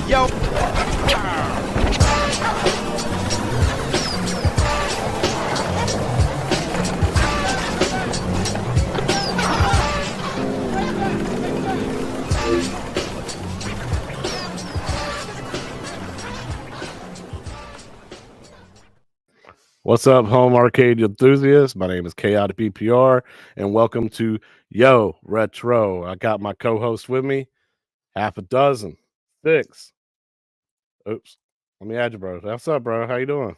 Yo. What's up, home arcade enthusiasts? My name is Chaotic PPR, and welcome to Yo Retro. I got my co-host with me, half a dozen, six. Oops, let me add you, bro. What's up, bro? How you doing?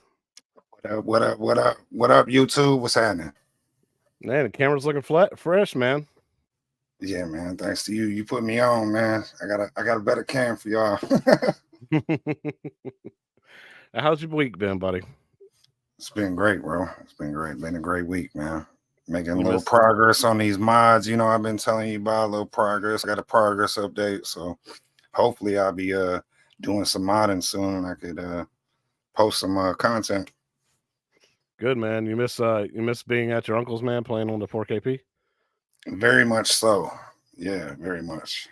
What up, YouTube? What's happening? Man, the camera's looking fresh, man. Yeah, man. Thanks to you. You put me on, man. I got a better cam for y'all. How's your week been, buddy? It's been great, bro. It's been great. Been a great week, man. Making a You little missed- progress on these mods. You know, I've been telling you about a little progress. I got a progress update, so hopefully I'll be doing some modding soon, and I could post some content. Good, man. You miss being at your uncle's, man, playing on the 4KP. Very much so. Yeah, very much.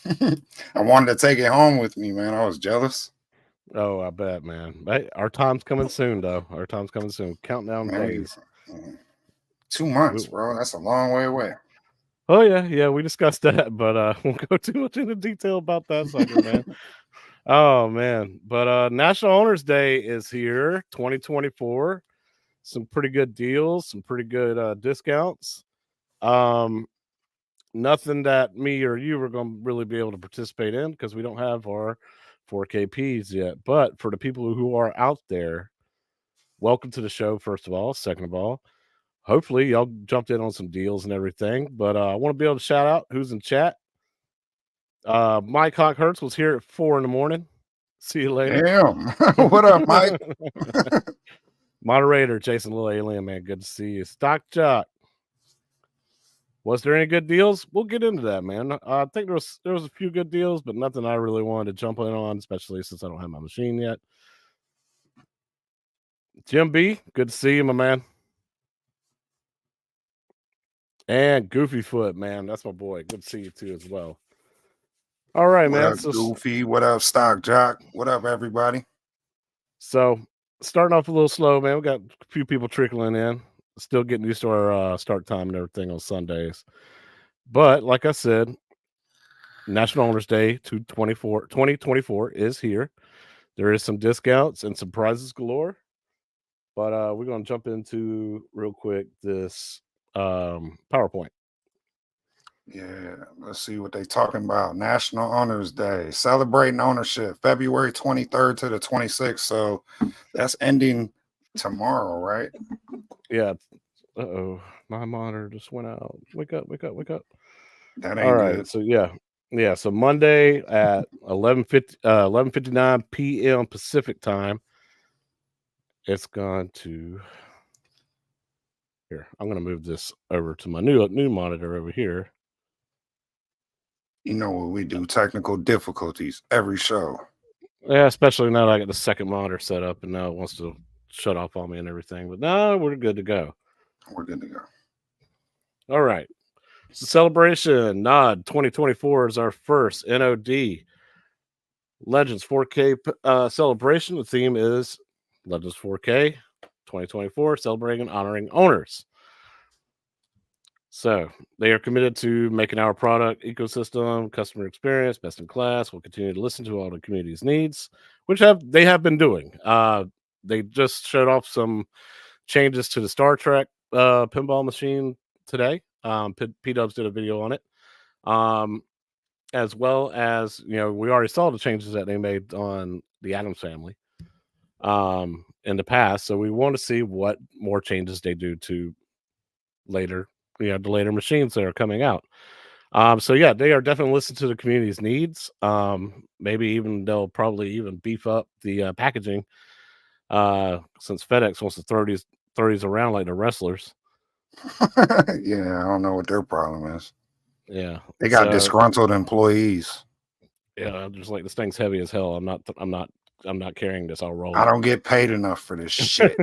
I wanted to take it home with me, man. I was jealous. Oh, I bet, man. Hey, our time's coming soon, though. Our time's coming soon. Countdown Man, days. 2 months, bro. That's a long way away. Oh yeah, we discussed that, but won't go too much into detail about that sucker, man. Oh man, but National Owners Day is here, 2024. Some pretty good deals, some pretty good discounts. Nothing that me or you are going to really be able to participate in because we don't have our 4KPs yet. But for the people who are out there, welcome to the show. First of all, second of all, hopefully y'all jumped in on some deals and everything. But I want to be able to shout out who's in chat. Mike Hawkhurst was here at 4 a.m. See you later. Damn. What up, Mike? Moderator Jason Little Alien, man. Good to see you. Stock Jock. Was there any good deals? We'll get into that, man. I think there was a few good deals, but nothing I really wanted to jump in on, especially since I don't have my machine yet. Jim B, good to see you, my man. And Goofy Foot, man. That's my boy. Good to see you too as well. All right, What man. up, Goofy? What up, Stock Jock? What up, everybody? So starting off a little slow, man. We got a few people trickling in. Still getting used to our start time and everything on Sundays. But like I said, National Owners Day 2024 is here. There is some discounts and some prizes galore. But we're going to jump into real quick this PowerPoint. Yeah, let's see what they talking about. National Owners Day, celebrating ownership, February 23rd to the 26th. So that's ending tomorrow, right? Yeah. Uh-oh. My monitor just went out. Wake up. That ain't All right. good. So yeah. So Monday at 11:59 p.m. Pacific time. It's gone to here. I'm going to move this over to my new monitor over here. You know what we do? Technical difficulties every show. Yeah, especially now that I got the second monitor set up and now it wants to shut off on me and everything. But no, we're good to go. We're good to go. All right. So celebration NOD 2024 is our first NOD Legends 4K celebration. The theme is Legends 4K 2024, celebrating and honoring owners. So they are committed to making our product ecosystem, customer experience, best in class. We'll continue to listen to all the community's needs, which they have been doing. They just showed off some changes to the Star Trek pinball machine today. P-Dubs did a video on it. As well as, we already saw the changes that they made on the Addams Family in the past. So we want to see what more changes they do to the later machines that are coming out. So yeah, they are definitely listening to the community's needs. Maybe even they'll probably even beef up the packaging since FedEx wants to throw these around like the wrestlers. Yeah, I don't know what their problem is. Yeah, they got disgruntled employees. Yeah, just like this thing's heavy as hell. I'm not carrying this. I'll roll. I don't get paid enough for this shit.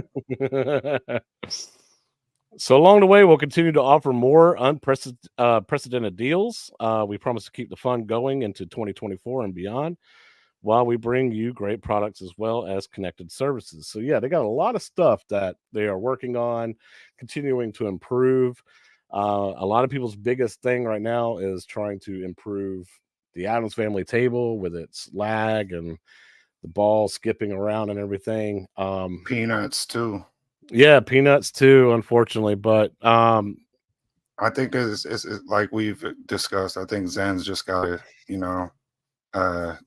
So along the way, we'll continue to offer more unprecedented deals. We promise to keep the fun going into 2024 and beyond. while we bring you great products as well as connected services. So yeah, they got a lot of stuff that they are working on, continuing to improve. A lot of people's biggest thing right now is trying to improve the Adams Family table with its lag and the ball skipping around and everything. Peanuts too. Yeah, peanuts too, unfortunately, but I think it's like we've discussed. I think Zen's just got to,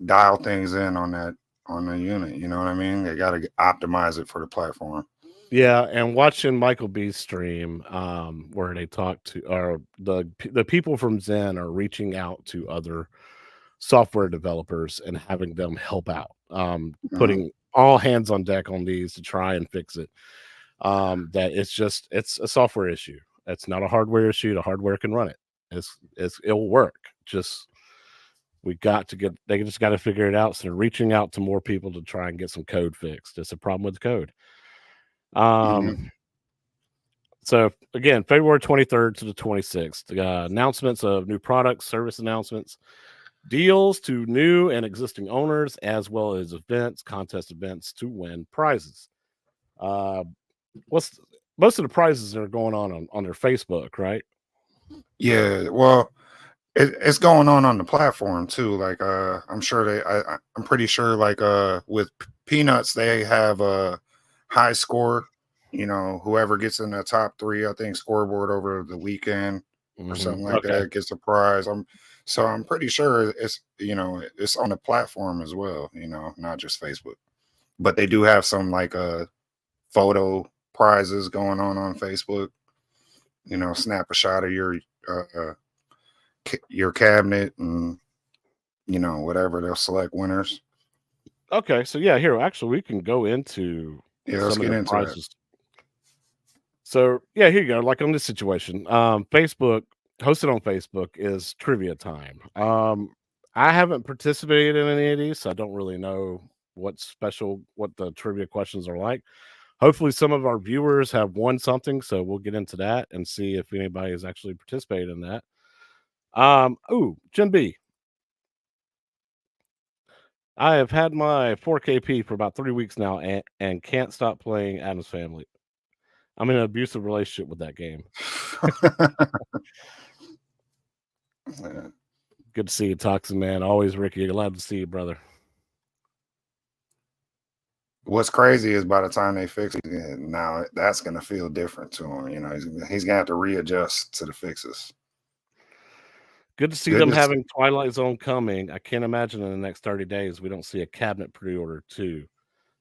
dial things in on the unit. You know what I mean? They got to optimize it for the platform. yeah, and watching Michael B's stream, where they talk to, or the people from Zen are reaching out to other software developers and having them help out, putting all hands on deck on these to try and fix it. That it's a software issue. It's not a hardware issue. The hardware can run it. It'll work. Just they just got to figure it out. So they're reaching out to more people to try and get some code fixed. It's a problem with the code. So again, February 23rd to the 26th, announcements of new products, service announcements, deals to new and existing owners, as well as events, contest events to win prizes. Most of the prizes are going on their Facebook, right? Yeah, well, it's going on the platform too. Like, I'm sure I'm pretty sure, like, with Peanuts, they have a high score. Whoever gets in the top 3, I think, scoreboard over the weekend or something like that gets a prize. I'm pretty sure it's on the platform as well. Not just Facebook, but they do have some like photo prizes going on Facebook. Snap a shot of your cabinet and whatever, they'll select winners. Okay, so yeah, here actually we can go into let's get into prizes. So yeah, here you go. Like on this situation, Facebook, hosted on Facebook, is trivia time. I haven't participated in any of these, so I don't really know what the trivia questions are like. Hopefully some of our viewers have won something, so we'll get into that and see if anybody has actually participated in that. Jim B, I have had my 4KP for about 3 weeks now and can't stop playing Addams Family. I'm in an abusive relationship with that game. Good to see you, Toxin Man. Always, Ricky. Glad to see you, brother. What's crazy is by the time they fix it, now that's going to feel different to him. He's going to have to readjust to the fixes. Good to see them having Twilight Zone coming. I can't imagine in the next 30 days we don't see a cabinet pre-order too,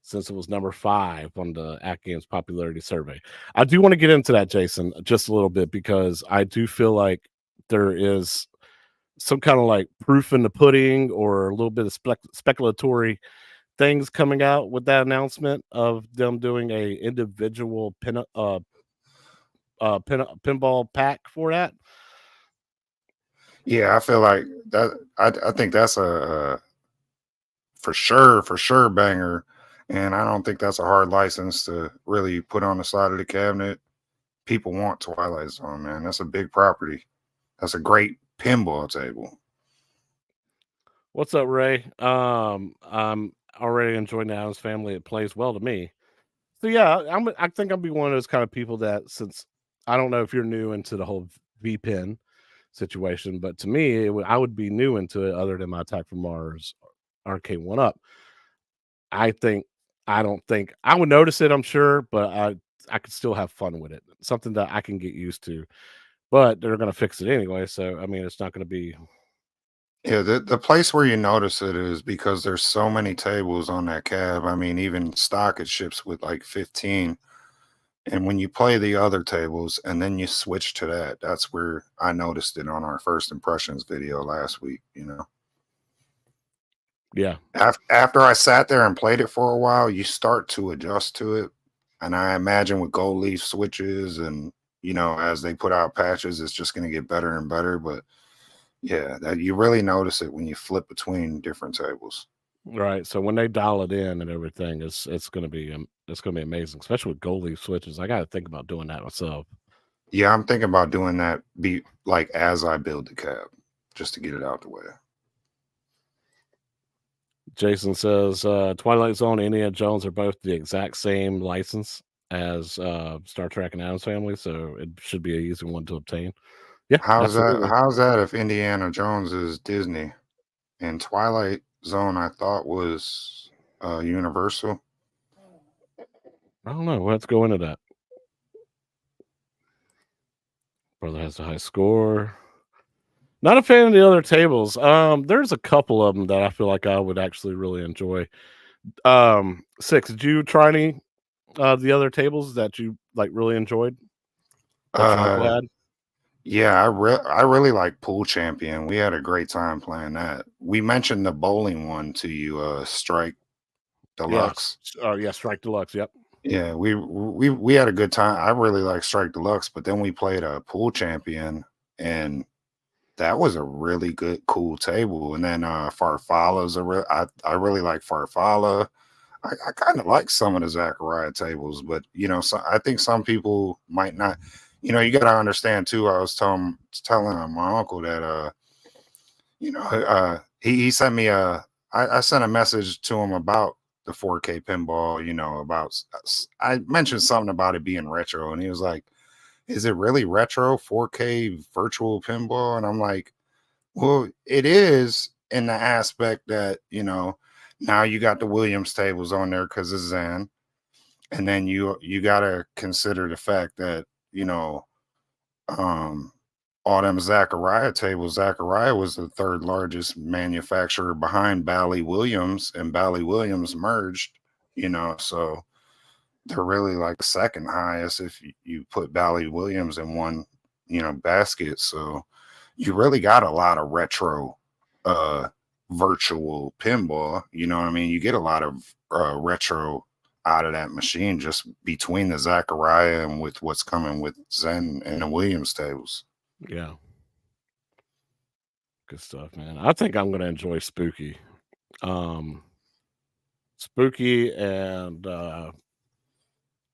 since it was number 5 on the AtGames popularity survey. I do want to get into that, Jason, just a little bit, because I do feel like there is some kind of like proof in the pudding or a little bit of speculatory things coming out with that announcement of them doing a individual pinball pack for that. Yeah, I feel like that. I think that's a for sure banger, and I don't think that's a hard license to really put on the side of the cabinet. People want Twilight Zone, man. That's a big property. That's a great pinball table. What's up, Ray? I'm already enjoying the Addams Family. It plays well to me. So yeah, I think I'll be one of those kind of people that, since I don't know if you're new into the whole VPN situation, but to me, I would be new into it other than my Attack from Mars Arcade 1-Up. I don't think I would notice it, I'm sure, but I could still have fun with it. Something that I can get used to. But they're going to fix it anyway, so I mean, it's not going to be. Yeah, the place where you notice it is because there's so many tables on that cab. I mean, even stock it ships with like 15. And when you play the other tables and then you switch to that, that's where I noticed it on our first impressions video last week, Yeah. After I sat there and played it for a while, you start to adjust to it. And I imagine with gold leaf switches and, as they put out patches, it's just going to get better and better. But yeah, that you really notice it when you flip between different tables. Right. So when they dial it in and everything, it's going to be amazing, especially with gold leaf switches. I got to think about doing that myself. Yeah, I'm thinking about doing that. Be like as I build the cab, just to get it out the way. Jason says Twilight Zone and Indiana Jones are both the exact same license as Star Trek and Adams Family, so it should be an easy one to obtain. Yeah, How's that? absolutely. How's that if Indiana Jones is Disney and Twilight Zone I thought was Universal? I don't know. Let's go into that. Brother has a high score. Not a fan of the other tables. There's a couple of them that I feel like I would actually really enjoy. Six, did you try any the other tables that you like really enjoyed that your uncle Uh, had? yeah, I really like Pool Champion. We had a great time playing that. We mentioned the bowling one to you, Strike Deluxe. Yeah, Strike Deluxe. Yep. Yeah, we had a good time. I really like Strike Deluxe, but then we played a Pool Champion, and that was a really good, cool table. And then Farfalla's I really like Farfalla. I kind of like some of the Zachariah tables, but I think some people might not. You got to understand too. I was telling my uncle that he sent me I sent a message to him about the 4K pinball. I mentioned something about it being retro, and he was like, "Is it really retro 4K virtual pinball?" And I'm like, "Well, it is in the aspect that now you got the Williams tables on there because of Zen, and then you got to consider the fact that um all them Zachariah tables. Zachariah was the third largest manufacturer behind Bally Williams, and Bally Williams merged. So they're really like second highest if you put Bally Williams in one basket. So you really got a lot of retro virtual pinball. You know what I mean? You get a lot of retro out of that machine just between the Zachariah and with what's coming with Zen and the Williams tables. Yeah. Good stuff, man. I think I'm gonna enjoy Spooky. Um Spooky and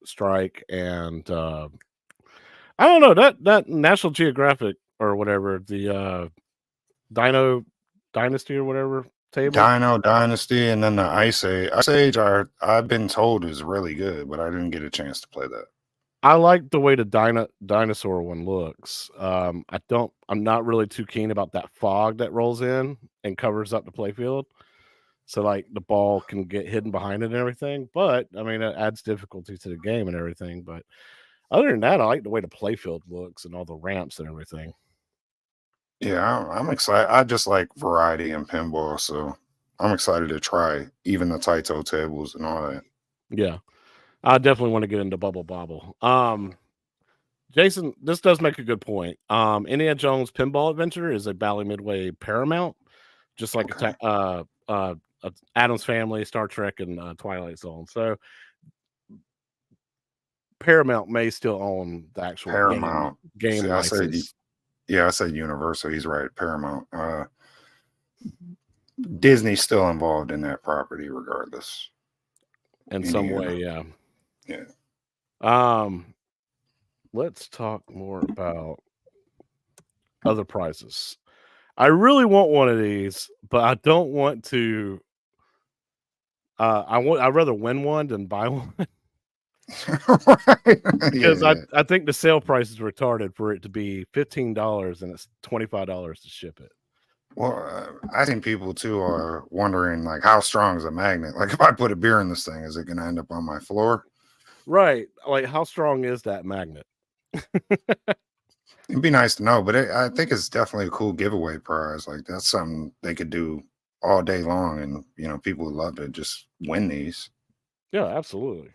Strike and I don't know that National Geographic or whatever the Dino Dynasty or whatever table. Dino Dynasty and then the Ice Age. Ice Age I've been told is really good, but I didn't get a chance to play that. I like the way the dinosaur one looks. I'm not really too keen about that fog that rolls in and covers up the playfield. So like the ball can get hidden behind it and everything. But I mean it adds difficulty to the game and everything. But other than that, I like the way the playfield looks and all the ramps and everything. Yeah, I'm excited. I just like variety in pinball, so I'm excited to try even the Taito tables and all that. Yeah. I definitely want to get into Bubble Bobble. Jason, this does make a good point. Indiana Jones Pinball Adventure is a Bally Midway Paramount, just like Okay. Adams Family, Star Trek, and Twilight Zone. So Paramount may still own the actual Paramount. game See, license. I said Universal. He's right. Paramount. Disney's still involved in that property, regardless. In some Indiana. way, yeah. Yeah. Let's talk more about other prizes. I really want one of these, but I don't want to. I'd rather win one than buy one because I think the sale price is retarded for it to be $15 and it's $25 to ship it. Well, I think people too are wondering like how strong is a magnet? Like if I put a beer in this thing, is it going to end up on my floor? Right. Like how strong is that magnet? It'd be nice to know, but I think it's definitely a cool giveaway prize. Like that's something they could do all day long, and people would love to just win these. Yeah, absolutely.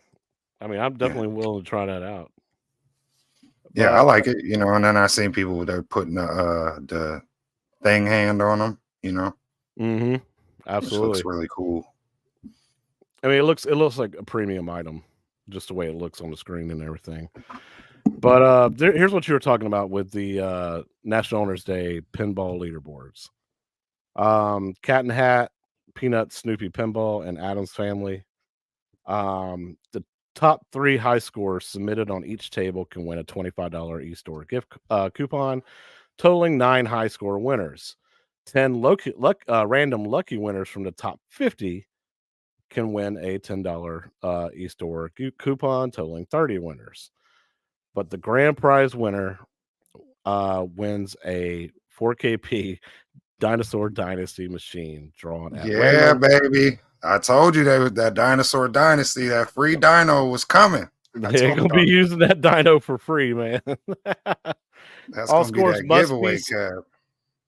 I mean, I'm definitely willing to try that out. Yeah, I like it, and then I seen people they're putting the thing hand on them, Mm-hmm. Absolutely. Which looks really cool. I mean, it looks like a premium item, just the way it looks on the screen and everything. But here's what you were talking about with the National Owners Day pinball leaderboards. Cat and Hat, Peanut, Snoopy Pinball, and Adams Family. The top 3 high scores submitted on each table can win a $25 e-store gift coupon, totaling 9 high score winners. 10 random lucky winners from the top 50 can win a $10 eStore coupon totaling 30 winners. But the grand prize winner wins a 4KP Dinosaur Dynasty machine drawn at Yeah, random. baby. I told you that Dinosaur Dynasty, that free dino was coming. I They're told gonna be you. using that dino for free, man. That's all gonna be scores that must be giveaway cap.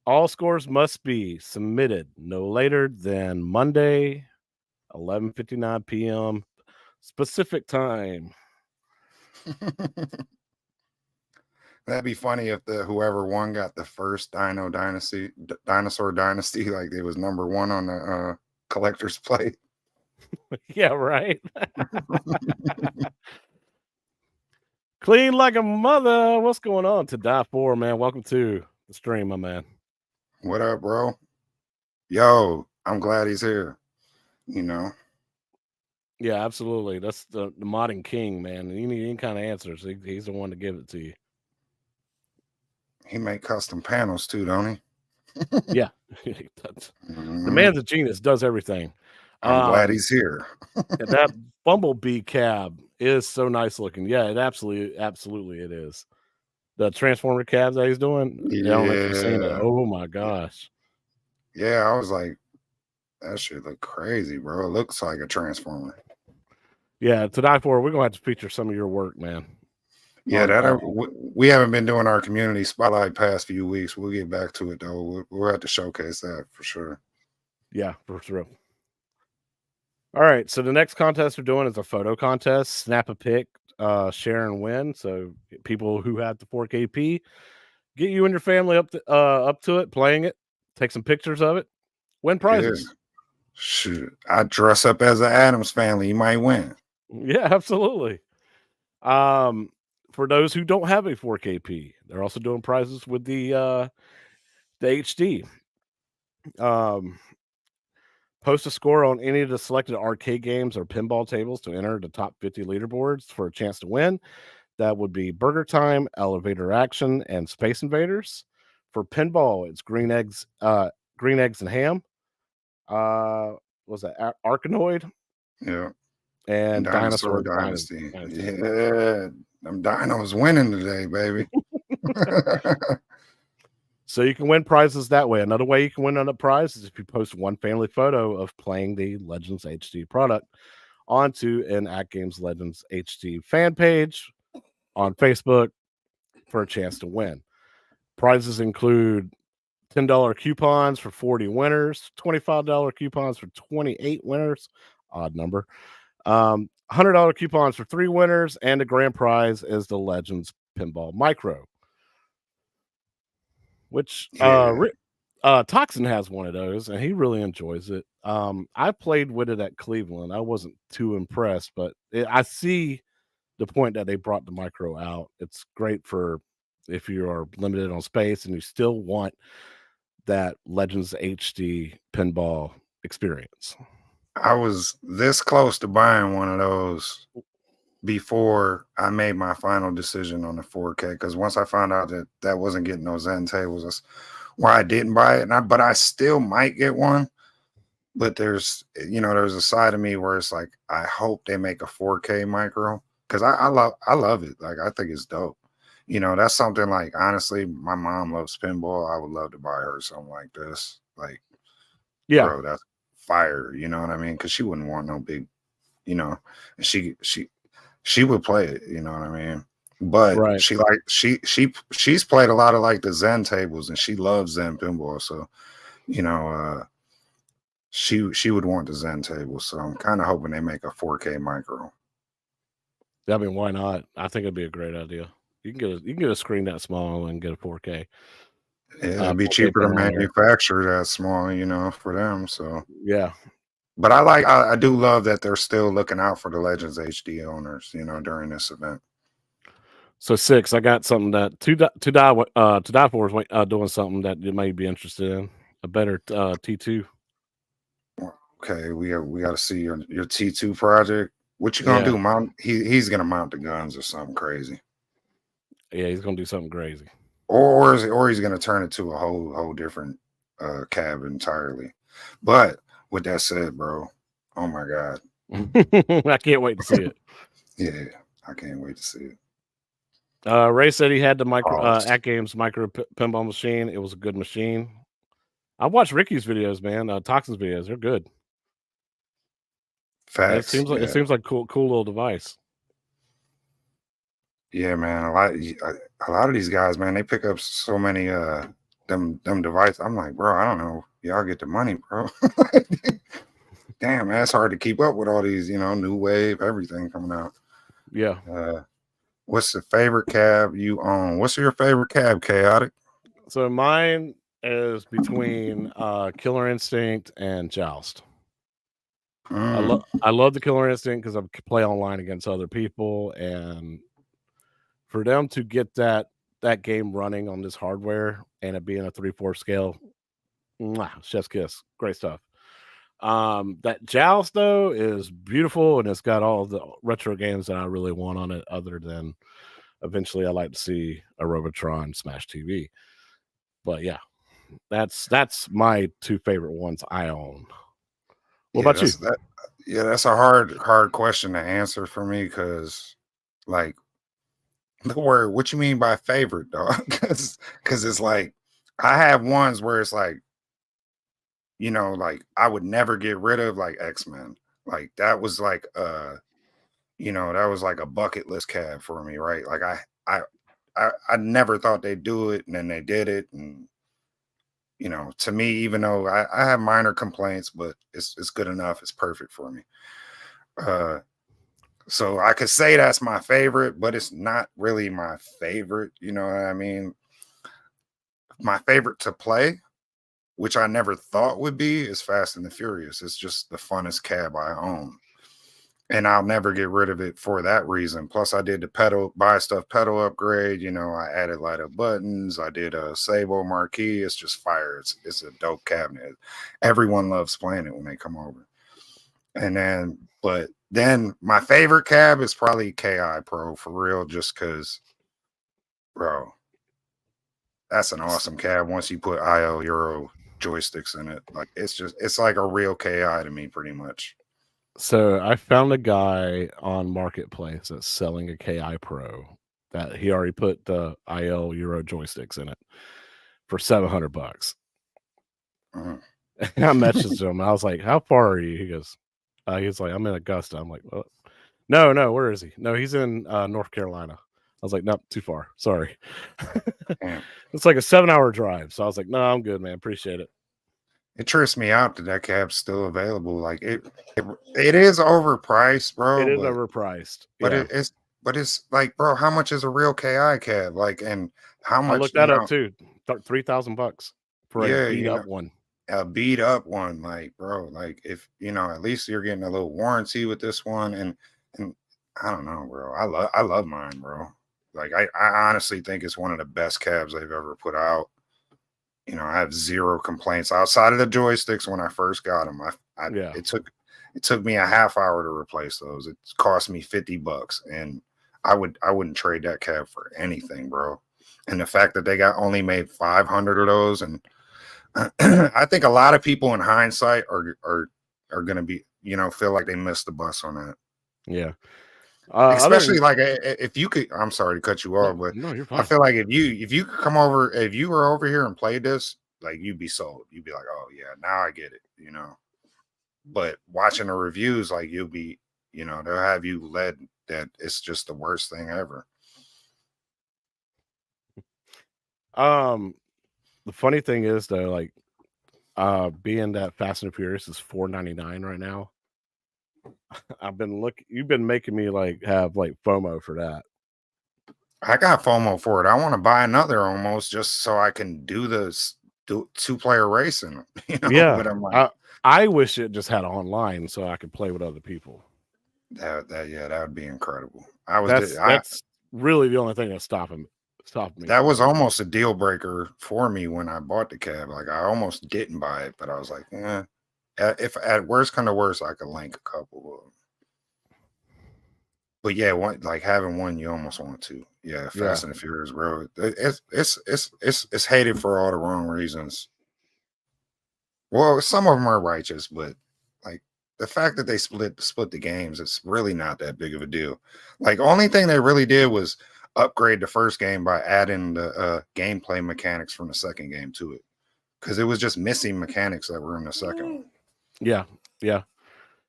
all scores must be submitted no later than Monday, 11:59 p.m. specific time. That'd be funny if the whoever won got the first Dinosaur Dynasty, like it was number one on the collector's plate. Yeah, right. Clean like a mother. What's going on to die for, man? Welcome to the stream, my man. What up, bro? Yo, I'm glad he's here. You know, Yeah, absolutely. That's the modding king, man. You need any kind of answers. He's the one to give it to you. he make custom panels too, don't he? Yeah. The man's a genius, does everything. I'm glad he's here. That Bumblebee cab is so nice looking. Yeah, it absolutely it is. The Transformer cabs that he's doing. I don't know if you've seen it. Yeah. Oh my gosh. Yeah, I was like, that shit look crazy, bro. It looks like a Transformer. Yeah, to die for, we're gonna have to feature some of your work, man. Yeah, we haven't been doing our community spotlight past few weeks. We'll get back to it though. We'll have to showcase that for sure. Yeah, for sure. All right, so the next contest we're doing is a photo contest. Snap a pic, share and win. So people who have the 4KP, get you and your family up to it, playing it, take some pictures of it, win prizes. Yeah. Shoot, I dress up as an Addams family. You might win. Yeah, absolutely. For those who don't have a 4KP, they're also doing prizes with the HD. Post a score on any of the selected arcade games or pinball tables to enter the top 50 leaderboards for a chance to win. That would be Burger Time, Elevator Action, and Space Invaders. For pinball, it's Green Eggs and Ham. Was that Arkanoid? Yeah. And Dinosaur Dynasty. Yeah, them dinos winning today, baby. So you can win prizes that way. Another way you can win a prize is if you post one family photo of playing the Legends HD product onto an At Games Legends HD fan page on Facebook for a chance to win. Prizes include $10 coupons for 40 winners, $25 coupons for 28 winners, odd number, $100 coupons for 3 winners, and the grand prize is the Legends Pinball Micro, which Toxin has one of those, and he really enjoys it. I played with it at Cleveland. I wasn't too impressed, but I see the point that they brought the Micro out. It's great for if you are limited on space and you still want that Legends HD pinball experience. I was this close to buying one of those before I made my final decision on the 4K, because once I found out that wasn't getting those Zen tables, that's why I didn't buy it. But I still might get one. But there's a side of me where it's like, I hope they make a 4K micro, because I love it. Like, I think it's dope. That's something, like, honestly, my mom loves pinball. I would love to buy her something like this. Like, yeah, bro, that's fire. You know what I mean? Because she wouldn't want no big, she would play it. You know what I mean? But right. she's played a lot of like the Zen tables, and she loves Zen pinball. So, she would want the Zen table. So I'm kind of hoping they make a 4K micro. I mean, why not? I think it'd be a great idea. You can get a screen that small and get a 4K. Yeah, it'd be cheaper to manufacture that small, for them. So yeah. But I do love that they're still looking out for the Legends HD owners, during this event. So 6, I got something that to die for is doing something that you may be interested in. A better T2. Okay, we got to see your T2 project. What you gonna do? Mount? He's gonna mount the guns or something crazy. Yeah, he's gonna do something crazy. Or he's gonna turn it to a whole different cab entirely. But with that said, bro, oh my god, I can't wait to see it. yeah, I can't wait to see it. Ray said he had the Pause. At Games micro pinball machine. It was a good machine. I watched Ricky's videos, man. Toxin's videos, they're good. Facts. It seems like cool little device. Yeah, man. A lot of these guys, man, they pick up so many them devices. I'm like, bro, I don't know. Y'all get the money, bro. Damn, man, it's hard to keep up with all these, new wave, everything coming out. Yeah. What's the favorite cab you own? What's your favorite cab, Chaotic? So mine is between Killer Instinct and Joust. I love the Killer Instinct because I play online against other people, and for them to get that game running on this hardware and it being a 3/4 scale, chef's kiss, great stuff. That Joust though is beautiful, and it's got all the retro games that I really want on it. Other than eventually, I like to see a Robotron Smash TV. But yeah, that's my two favorite ones I own. What about you? That's a hard question to answer for me because, like, the word, what you mean by favorite, dog? Because it's like I have ones where it's like, like I would never get rid of, like X-Men. Like that was like that was like a bucket list cab for me, right? Like I never thought they'd do it, and then they did it, and to me, even though I have minor complaints, but it's good enough. It's perfect for me. So I could say that's my favorite, but it's not really my favorite. You know what I mean? My favorite to play, which I never thought would be, is Fast and the Furious. It's just the funnest cab I own. And I'll never get rid of it for that reason. Plus, I did the pedal upgrade. I added light up buttons. I did a Sable marquee. It's just fire. It's a dope cabinet. Everyone loves playing it when they come over. But then my favorite cab is probably KI Pro for real, just because, bro, that's an awesome cab once you put IO Euro joysticks in it. Like it's like a real KI to me, pretty much. So I found a guy on Marketplace that's selling a KI Pro that he already put the IL Euro joysticks in it for $700. Mm-hmm. I messaged him. I was like, "How far are you?" He goes, "He's like, I'm in Augusta." I'm like, "Well, no, where is he? No, he's in North Carolina." I was like, "Nope, too far. Sorry." It's like a 7-hour drive. So I was like, "No, I'm good, man. Appreciate it." It trips me out that cab's still available. Like it is overpriced, bro. It is overpriced. But it's like, bro, how much is a real KI cab? Like, and how much? I looked that up too. $3,000 for a beat up one. A beat up one, like, bro, like if at least you're getting a little warranty with this one, and I don't know, bro. I love mine, bro. Like I honestly think it's one of the best cabs they've ever put out. I have zero complaints outside of the joysticks when I first got them. It took me a half hour to replace those. It cost me $50, and I wouldn't trade that cab for anything, bro. And the fact that they only made 500 of those, and I think a lot of people in hindsight are gonna be feel like they missed the bus on that. Yeah. Especially like if you could, I'm sorry to cut you off, but no, you're fine. I feel like if you could come over, if you were over here and played this, like you'd be sold. You'd be like, oh yeah, now I get it, But watching the reviews, like you'll be, they'll have you led that it's just the worst thing ever. The funny thing is though, like being that Fast and Furious is $4.99 right now. You've been making me like have like FOMO for that. I got FOMO for it. I want to buy another almost just so I can do this 2-player racing. Yeah, but I'm like, I wish it just had online so I could play with other people. That would be incredible. That's really the only thing that's stopping me. That was almost a deal breaker for me when I bought the cab. Like I almost didn't buy it, but I was like, if at worst kind of worse, I could link a couple of them. But yeah, like having one, you almost want to. Yeah, and the Furious, bro. It's hated for all the wrong reasons. Well, some of them are righteous, but like the fact that they split the games, it's really not that big of a deal. Like only thing they really did was upgrade the first game by adding the gameplay mechanics from the second game to it, because it was just missing mechanics that were in the second one. Yeah, yeah.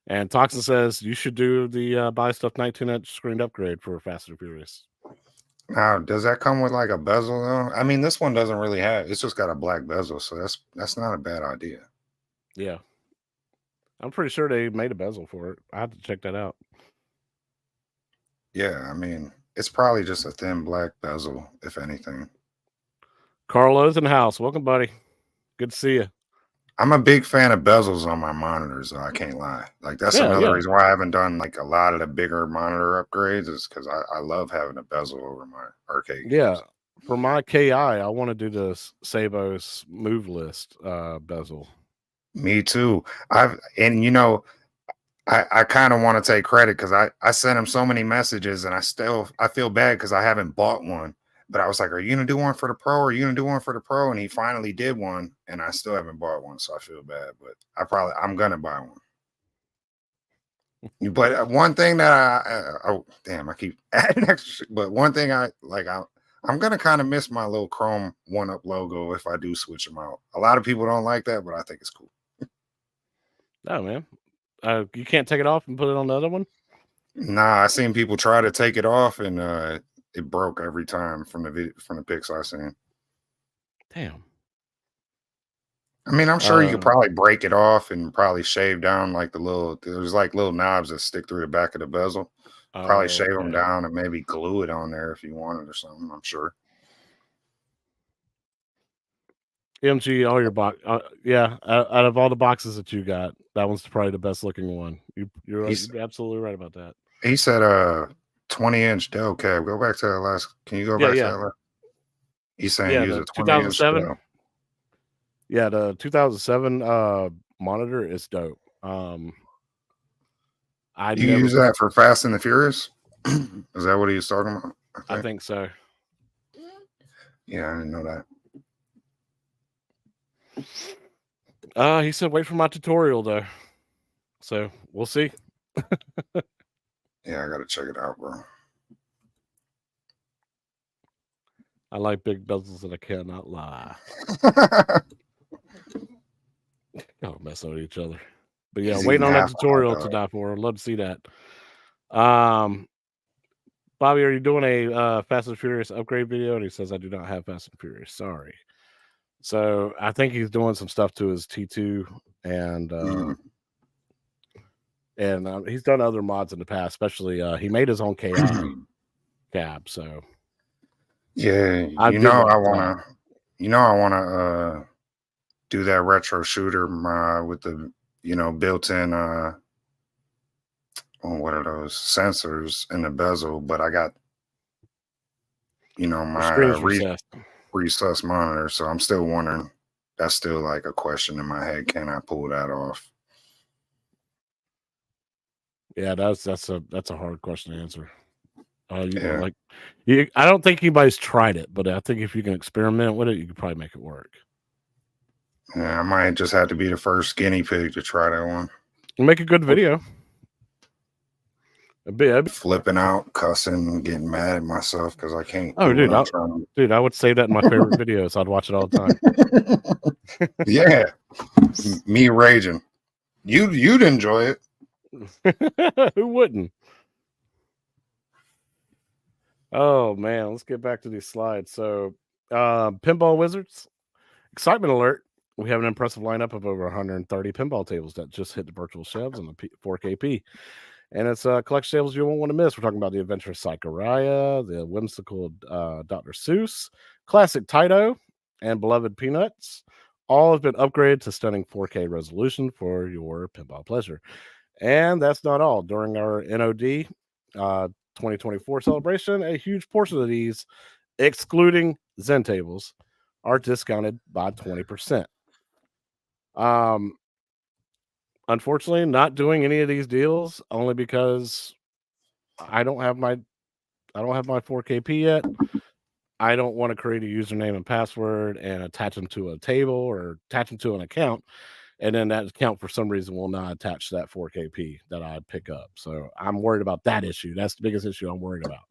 And Toxin says you should do the buy stuff 19-inch screened upgrade for Fast and Furious. Now, does that come with like a bezel though? I mean, this one doesn't really have. It's just got a black bezel, so that's not a bad idea. Yeah, I'm pretty sure they made a bezel for it. I have to check that out. Yeah, I mean, it's probably just a thin black bezel, if anything. Carlo's in the house. Welcome, buddy. Good to see you. I'm a big fan of bezels on my monitors, though. I can't lie. Like that's another reason why I haven't done like a lot of the bigger monitor upgrades, is because I love having a bezel over my arcade games. Yeah, for my KI, I want to do the Sabos move list bezel. Me too. I kind of want to take credit because I sent him so many messages, and I feel bad because I haven't bought one. But I was like, "Are you gonna do one for the pro? Or are you gonna do one for the pro?" And he finally did one, and I still haven't bought one, so I feel bad. But I'm gonna buy one. But one thing that I keep adding extra shit. But one thing I'm gonna kind of miss my little Chrome 1UP logo if I do switch them out. A lot of people don't like that, but I think it's cool. Oh man, you can't take it off and put it on the other one? Nah, I seen people try to take it off, and it broke every time from the pics I seen. Damn. I mean, I'm sure you could probably break it off and probably shave down like there's like little knobs that stick through the back of the bezel. Probably shave them down and maybe glue it on there if you wanted or something. I'm sure. MG, all your box, yeah. Out of all the boxes that you got, that one's probably the best looking one. You're absolutely right about that. He said 20-inch Dell cab. Go back to that last. Can you go back to that last? He's saying use a 2007. Yeah, the 2007 monitor is dope. You use that for Fast and the Furious? Is that what he was talking about? I think so. Yeah, I didn't know that. He said wait for my tutorial though. So we'll see. Yeah, I gotta check it out, bro. I like big bezels and I cannot lie. Don't mess with each other. But yeah, waiting on that tutorial to die for. I'd love to see that. Bobby, are you doing a Fast and Furious upgrade video? And he says, I do not have Fast and Furious. Sorry. So I think he's doing some stuff to his T2 and he's done other mods in the past, especially he made his own KI cab. So yeah, I wanna do that retro shooter with the built-in what are those sensors in the bezel, but I got my recessed monitor, so I'm still wondering. That's still like a question in my head. Can I pull that off? Yeah, that's a hard question to answer. I don't think anybody's tried it, but I think if you can experiment with it, you could probably make it work. Yeah, I might just have to be the first guinea pig to try that one. Make a good video. A bit flipping out, cussing, getting mad at myself because I can't. Oh, dude, I would say that in my favorite videos. I'd watch it all the time. Yeah, me raging. You'd enjoy it. Who wouldn't? Oh man, let's get back to these slides. So, Pinball Wizards, excitement alert! We have an impressive lineup of over 130 pinball tables that just hit the virtual shelves on the 4KP. And it's collection tables you won't want to miss. We're talking about the Adventurous Sakurai, the whimsical Dr. Seuss, classic Taito, and beloved Peanuts. All have been upgraded to stunning 4K resolution for your pinball pleasure. And that's not all. During our NOD 2024 celebration, a huge portion of these, excluding Zen tables, are discounted by 20%. Unfortunately, not doing any of these deals only because I don't have my 4KP yet. I don't want to create a username and password and attach them to a table or attach them to an account and then that account for some reason will not attach to that 4KP that I pick up. So I'm worried about that issue. That's the biggest issue I'm worried about.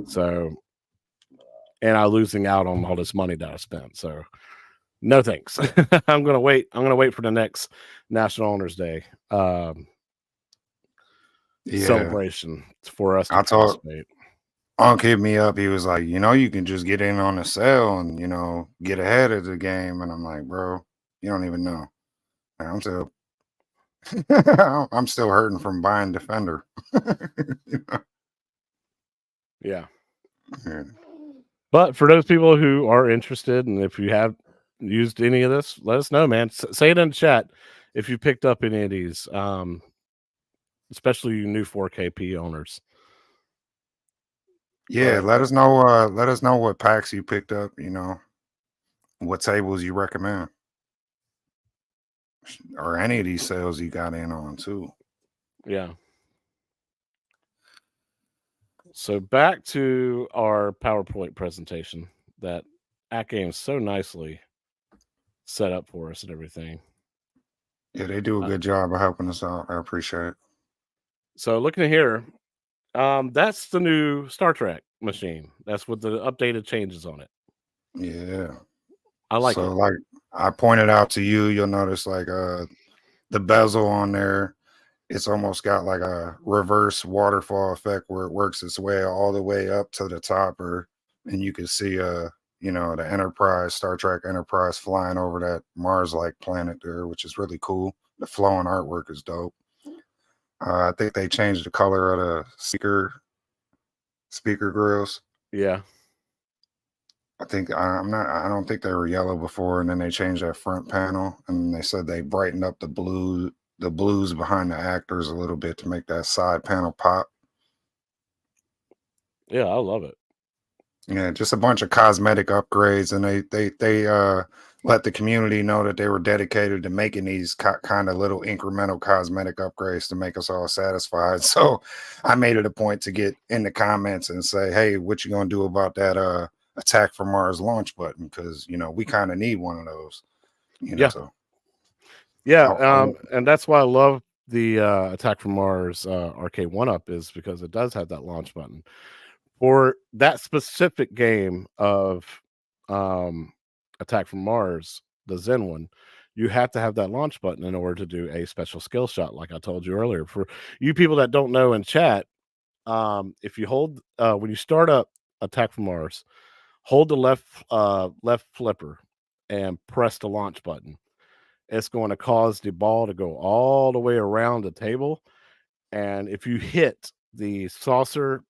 So, and I'm losing out on all this money that I spent. So, no thanks. I'm gonna wait. I'm gonna wait for the next National Owners Day celebration for us to I told participate. Unc hit me up. He was like, you can just get in on the sale and get ahead of the game. And I'm like, bro, you don't even know. I'm still, I'm still hurting from buying Defender. Yeah. Yeah. But for those people who are interested, and if you have used any of this, let us know, man. Say it in the chat if you picked up any of these, especially you new 4KP owners. Yeah, let us know. Let us know what packs you picked up. What tables you recommend, or any of these sales you got in on too. Yeah. So back to our PowerPoint presentation that AtGames so nicely set up for us and everything. Yeah, they do a good job of helping us out. I appreciate it. So looking at here, that's the new Star Trek machine. That's with the updated changes on it. Yeah, I like it. So like I pointed out to you, you'll notice like the bezel on there. It's almost got like a reverse waterfall effect where it works its way all the way up to the topper, and you can see the Enterprise, Star Trek Enterprise flying over that Mars-like planet there, which is really cool. The flowing artwork is dope. I think they changed the color of the speaker grills. Yeah. I don't think they were yellow before, and then they changed that front panel, and they said they brightened up the blues behind the actors a little bit to make that side panel pop. Yeah, I love it. Yeah, just a bunch of cosmetic upgrades, and they let the community know that they were dedicated to making these kind of little incremental cosmetic upgrades to make us all satisfied. So I made it a point to get in the comments and say, hey, what you gonna do about that Attack from Mars launch button? Because we kind of need one of those. Yeah. So and that's why I love the Attack from Mars Arcade 1-Up, is because it does have that launch button. For that specific game of Attack from Mars, the Zen one, you have to have that launch button in order to do a special skill shot, like I told you earlier. For you people that don't know in chat, if you hold when you start up Attack from Mars, hold the left flipper and press the launch button. It's going to cause the ball to go all the way around the table, and if you hit the saucer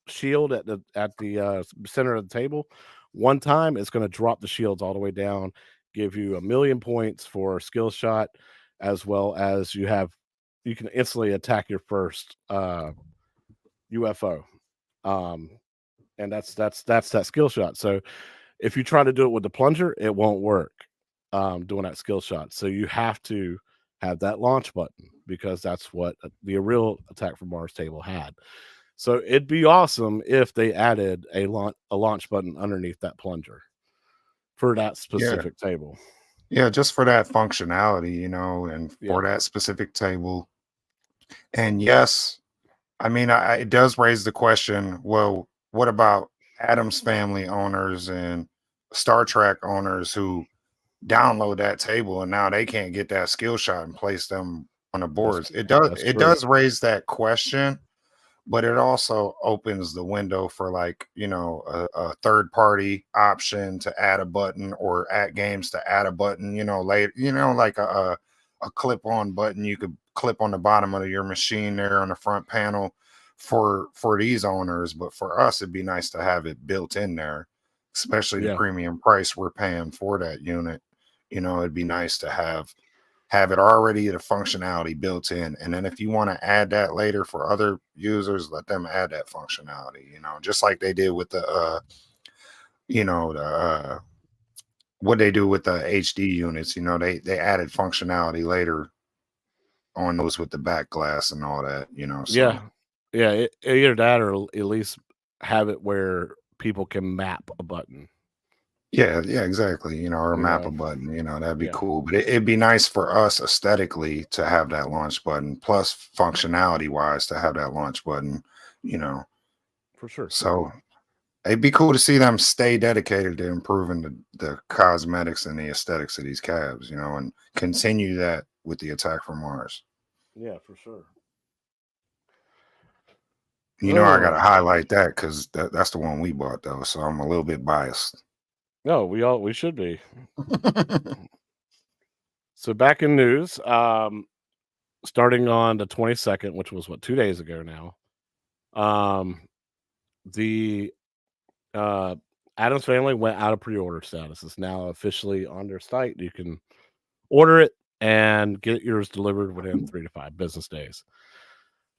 shield at the center of the table one time, it's going to drop the shields all the way down, give you 1,000,000 points for a skill shot, as well as you can instantly attack your first UFO, and that's that skill shot. So if you try to do it with the plunger, it won't work doing that skill shot. So you have to have that launch button, because that's what the real Attack from Mars table had. So it'd be awesome if they added a launch button underneath that plunger for that specific table. Yeah, just for that functionality, and for that specific table. And yes, I mean, it does raise the question, well, what about Adams Family owners and Star Trek owners who download that table and now they can't get that skill shot and place them on the boards? It does raise that question, but it also opens the window for a third party option to add a button, or AtGames to add a button, later, like a clip on button you could clip on the bottom of your machine there on the front panel for these owners. But for us, it'd be nice to have it built in there, especially the premium price we're paying for that unit. It'd be nice to have it already, the functionality built in, and then if you want to add that later for other users, let them add that functionality, just like they did with the what they do with the HD units. They added functionality later on those with the back glass and all that. So. Either that, or at least have it where people can map a button. Yeah, yeah, exactly. You know, or a You map a know, button, that'd be yeah, cool. But it'd be nice for us aesthetically to have that launch button, plus functionality wise to have that launch button, you know. for sure. So it'd be cool to see them stay dedicated to improving the cosmetics and the aesthetics of these cabs, and continue that with the Attack from Mars. Yeah, for sure. I Oh, gotta highlight that because that's the one we bought though, so I'm a little bit biased. no, we should be. So back in news, starting on the 22nd, which was what 2 days ago now. The uh, Adams Family went out of pre-order status. It's now officially on their site. You can order it and get yours delivered within 3 to 5 business days.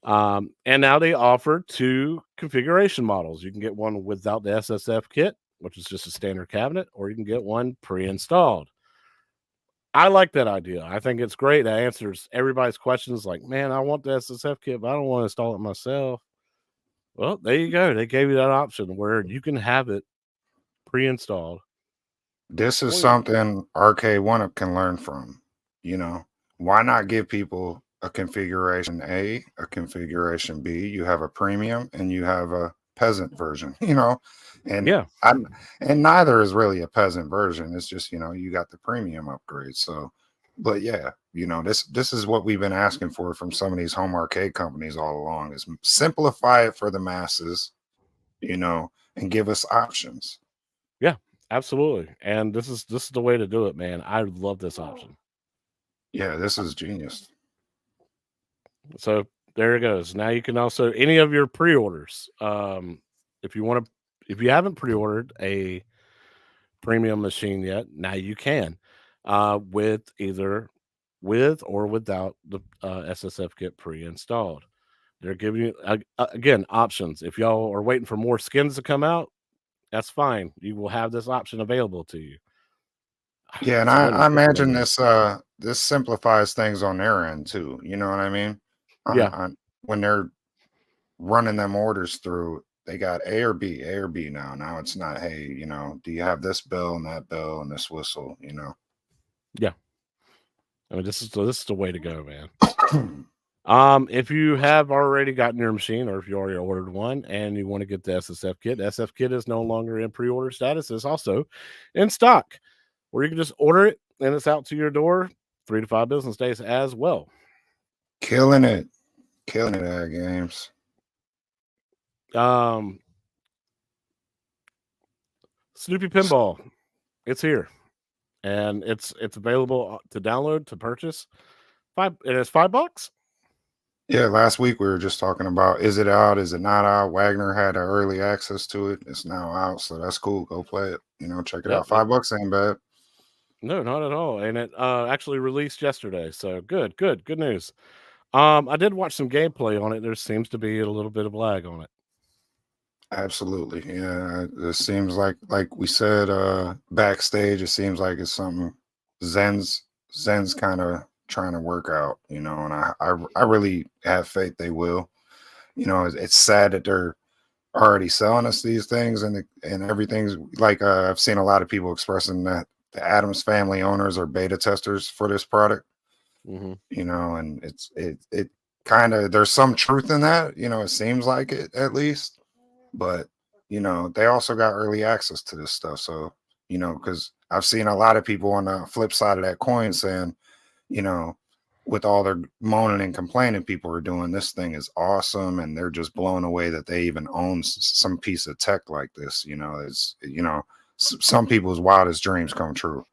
And now they offer 2 configuration models. You can get one without the SSF kit, which is just a standard cabinet, or you can get one pre-installed. I like that idea. I think it's great. That answers everybody's questions like, man, I want the SSF kit, but I don't want to install it myself. Well, there you go. They gave you that option where you can have it pre-installed This is for you. something RK1 can learn from. You know, why not give people a configuration A, a configuration B? You have a premium and you have a peasant version, and Yeah, I'm and neither is really a peasant version. It's just, you got the premium upgrade. So, but yeah, this is what we've been asking for from some of these home arcade companies all along is simplify it for the masses, and give us options. yeah, absolutely. And this is the way to do it, man. I love this option. Yeah, this is genius. So there it goes. Now you can also any of your pre-orders. If you want to, if you haven't pre-ordered a premium machine yet, now you can, with either with or without the SSF kit pre-installed. They're giving you again options. If y'all are waiting for more skins to come out, that's fine. You will have this option available to you. Yeah, and It's a I win-win, imagine man. this simplifies things on their end too. You know what I mean? Yeah, When they're running them orders through, they got A or B now. Now it's not, hey, do you have this bill and that bill and this whistle? yeah. I mean, this is the way to go, man. Yeah, If you have already gotten your machine, or if you already ordered one and you want to get the SSF kit, SF kit is no longer in pre-order status. It's also in stock, where you can just order it and it's out to your door 3 to 5 business days as well. killing it, killing it at games. Um, Snoopy Pinball, it's here, and it's available to download to purchase. It is $5. Yeah, last week we were just talking about is it out, is it not out? Wagner had early access to it. It's now out, so that's cool. Go play it. Check it Yep. out. $5 ain't bad. No, not at all. And it actually released yesterday. So good news. I did watch some gameplay on it. There seems to be a little bit of lag on it. Absolutely. Yeah. It seems like we said backstage, it seems like it's something Zen's kind of trying to work out, and I really have faith they will. It's sad that they're already selling us these things and everything's like I've seen a lot of people expressing that the Adams Family owners are beta testers for this product, Hmm. and it kind of there's some truth in that, it seems like it at least. But they also got early access to this stuff. So, because I've seen a lot of people on the flip side of that coin saying, you know, with all their moaning and complaining, people are doing this thing is awesome, and they're just blown away that they even own some piece of tech like this. It's some people's wildest dreams come true.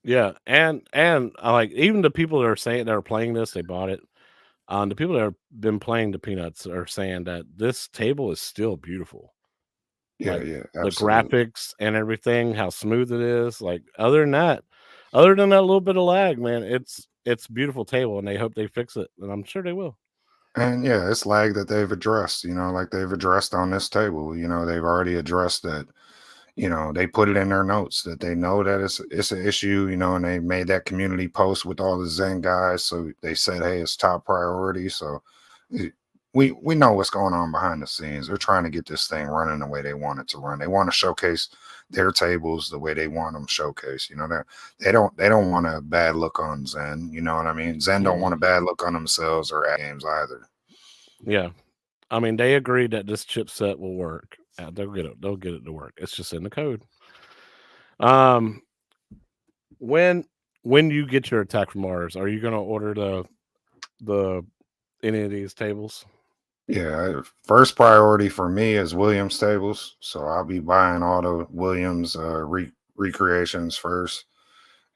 Yeah, and I like even the people that are saying that are playing this, they bought it. The people that have been playing the Peanuts are saying that this table is still beautiful. Yeah, Like yeah, the absolutely. graphics and everything, how smooth it is. Like other than that little bit of lag, man, it's beautiful table, and they hope they fix it, and I'm sure they will. And yeah, it's lag that they've addressed, like they've addressed on this table. They've already addressed that. They put it in their notes that they know that it's an issue, and they made that community post with all the Zen guys. So they said, hey, it's top priority. So, we know what's going on behind the scenes. They're trying to get this thing running the way they want it to run. They want to showcase their tables the way they want them showcased. You know, they don't want a bad look on Zen. You know what I mean? Zen don't want a bad look on themselves or at games either. Yeah, I mean, they agreed that this chipset will work. They'll get it. They'll get it to work. It's just in the code. When you get your Attack from Mars, are you going to order the any of these tables? Yeah, first priority for me is Williams tables, so I'll be buying all the Williams recreations first,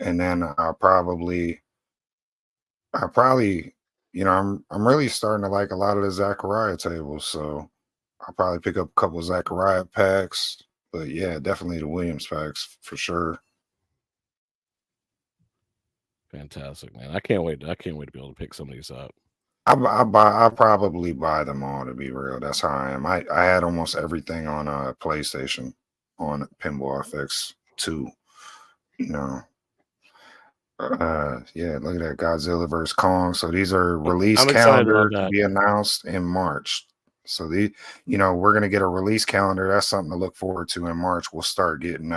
and then I'll probably, you know, I'm really starting to like a lot of the Zachariah tables, so I'll probably pick up a couple of Zachariah packs, but yeah, definitely the Williams packs for sure. Fantastic, man! I can't wait. I can't wait to be able to pick some of these up. I probably buy them all, to be real. That's how I am. I had almost everything on PlayStation on Pinball FX 2. You know. Yeah, look at that, Godzilla vs. Kong. So these are release calendar to be announced in March. So we're gonna get a release calendar. That's something to look forward to in March. We'll start getting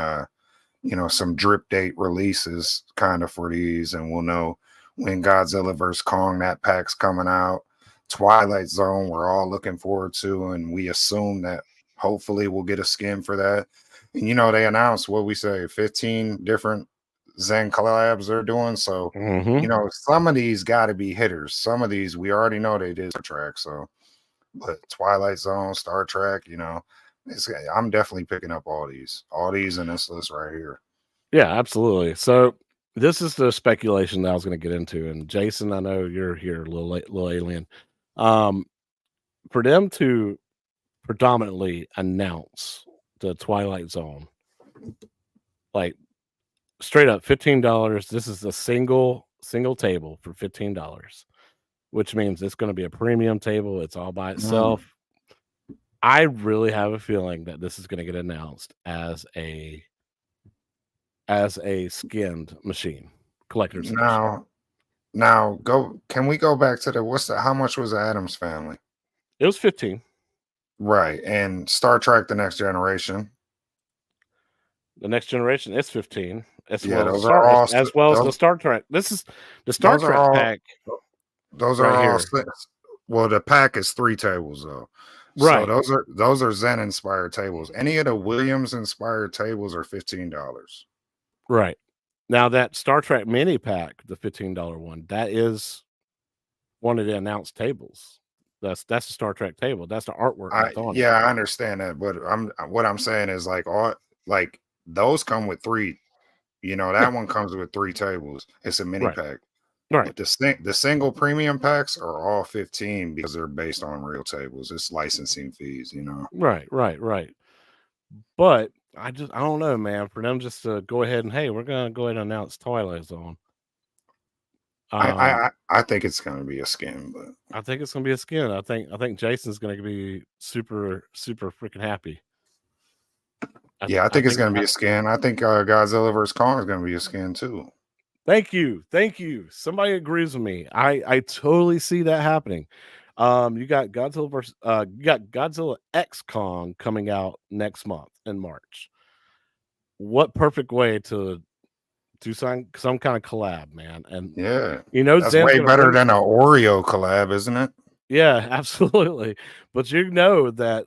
some drip date releases kind of for these, and we'll know when Godzilla vs. Kong, that pack's coming out. Twilight Zone, we're all looking forward to, and we assume that hopefully we'll get a skin for that. And they announced what we say, 15 different Zen collabs they're doing. So some of these got to be hitters. Some of these we already know they did Star Trek. So, but Twilight Zone, Star Trek, I'm definitely picking up all these in this list right here. Yeah, absolutely. So this is the speculation that I was going to get into, and Jason, I know you're here, little alien. For them to predominantly announce the Twilight Zone, like straight up $15. This is a single table for $15, which means it's going to be a premium table. It's all by itself. I really have a feeling that this is going to get announced as a skinned machine, collector's edition. Now can we go back to how much was the Addams Family? It was 15. Right. And Star Trek The Next Generation. The Next Generation is 15. As well as the Star Trek. This is the Star Trek pack. Those are all well, the pack is 3 tables though. Right. So those are Zen inspired tables. Any of the Williams inspired tables are $15. Right. Now that Star Trek mini pack, the $15 one, that is one of the announced tables. That's the Star Trek table. That's the artwork. I understand that, but what I'm saying is like those come with 3. That one comes with 3 tables. It's a mini pack. Right. But the single premium packs are all 15 because they're based on real tables. It's licensing fees, Right. But I don't know, man. For them just to go ahead and, hey, we're gonna go ahead and announce Twilight Zone. I think it's gonna be a skin, but I think it's gonna be a skin. I think Jason's gonna be super, super freaking happy. I think it's gonna be a skin. I think Godzilla vs. Kong is gonna be a skin too. Thank you. Somebody agrees with me. I totally see that happening. You got Godzilla X Kong coming out next month in March. What perfect way to do some kind of collab, man. And that's way better than an Oreo collab, isn't it? Yeah, absolutely. But that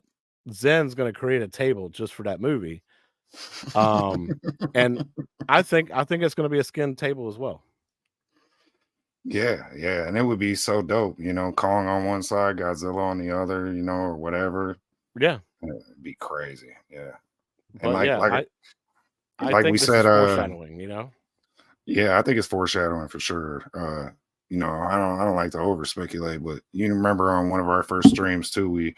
Zen's going to create a table just for that movie. And I think it's going to be a skin table as well. Yeah, and it would be so dope, Kong on one side, Godzilla on the other, or whatever. Yeah, it'd be crazy. Yeah, and like think we said, foreshadowing. Yeah, I think it's foreshadowing for sure. I don't like to over speculate, but you remember on one of our first streams too, we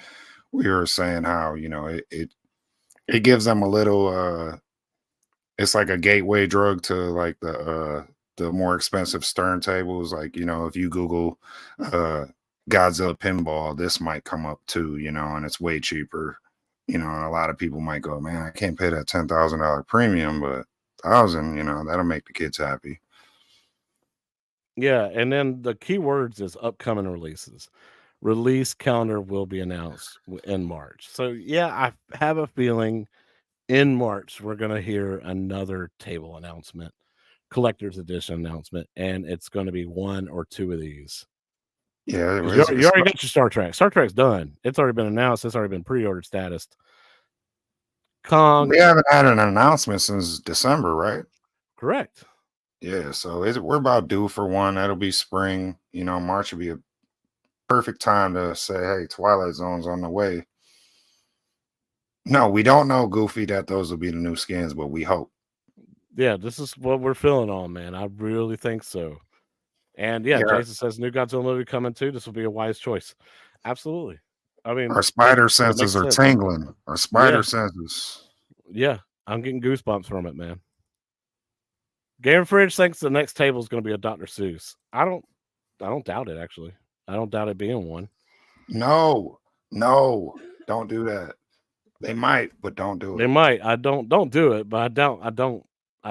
were saying how it gives them a little it's like a gateway drug to like the more expensive Stern tables. Like, if you Google Godzilla pinball, this might come up too, and it's way cheaper. And a lot of people might go, man, I can't pay that $10,000 premium, but $1,000, that'll make the kids happy. Yeah, and then the keywords is upcoming releases. release calendar will be announced in March. So yeah, I have a feeling in March we're gonna hear another table announcement, collector's edition announcement, and it's gonna be one or two of these. Yeah, 'Cause you already got your Star Trek. Star Trek's done. It's already been announced. It's already been pre-ordered status. Kong, we haven't had an announcement since December, right? correct. Yeah, so we're about due for one. That'll be spring. March would be a perfect time to say, hey, Twilight Zone's on the way. No, we don't know, Goofy, that those will be the new skins, but we hope. Yeah, this is what we're feeling on, man. I really think so. And yeah, Yeah, Jason says new Godzilla movie coming too. This will be a wise choice. Absolutely. I mean, our spider it senses makes are sense. tingling. Our spider Yeah. senses. Yeah, I'm getting goosebumps from it, man. Game Fridge thinks the next table is going to be a Dr. Seuss. I don't doubt it. Actually, I don't doubt it being one. No, don't do that. They might, but don't do They it. might. I don't do it, but I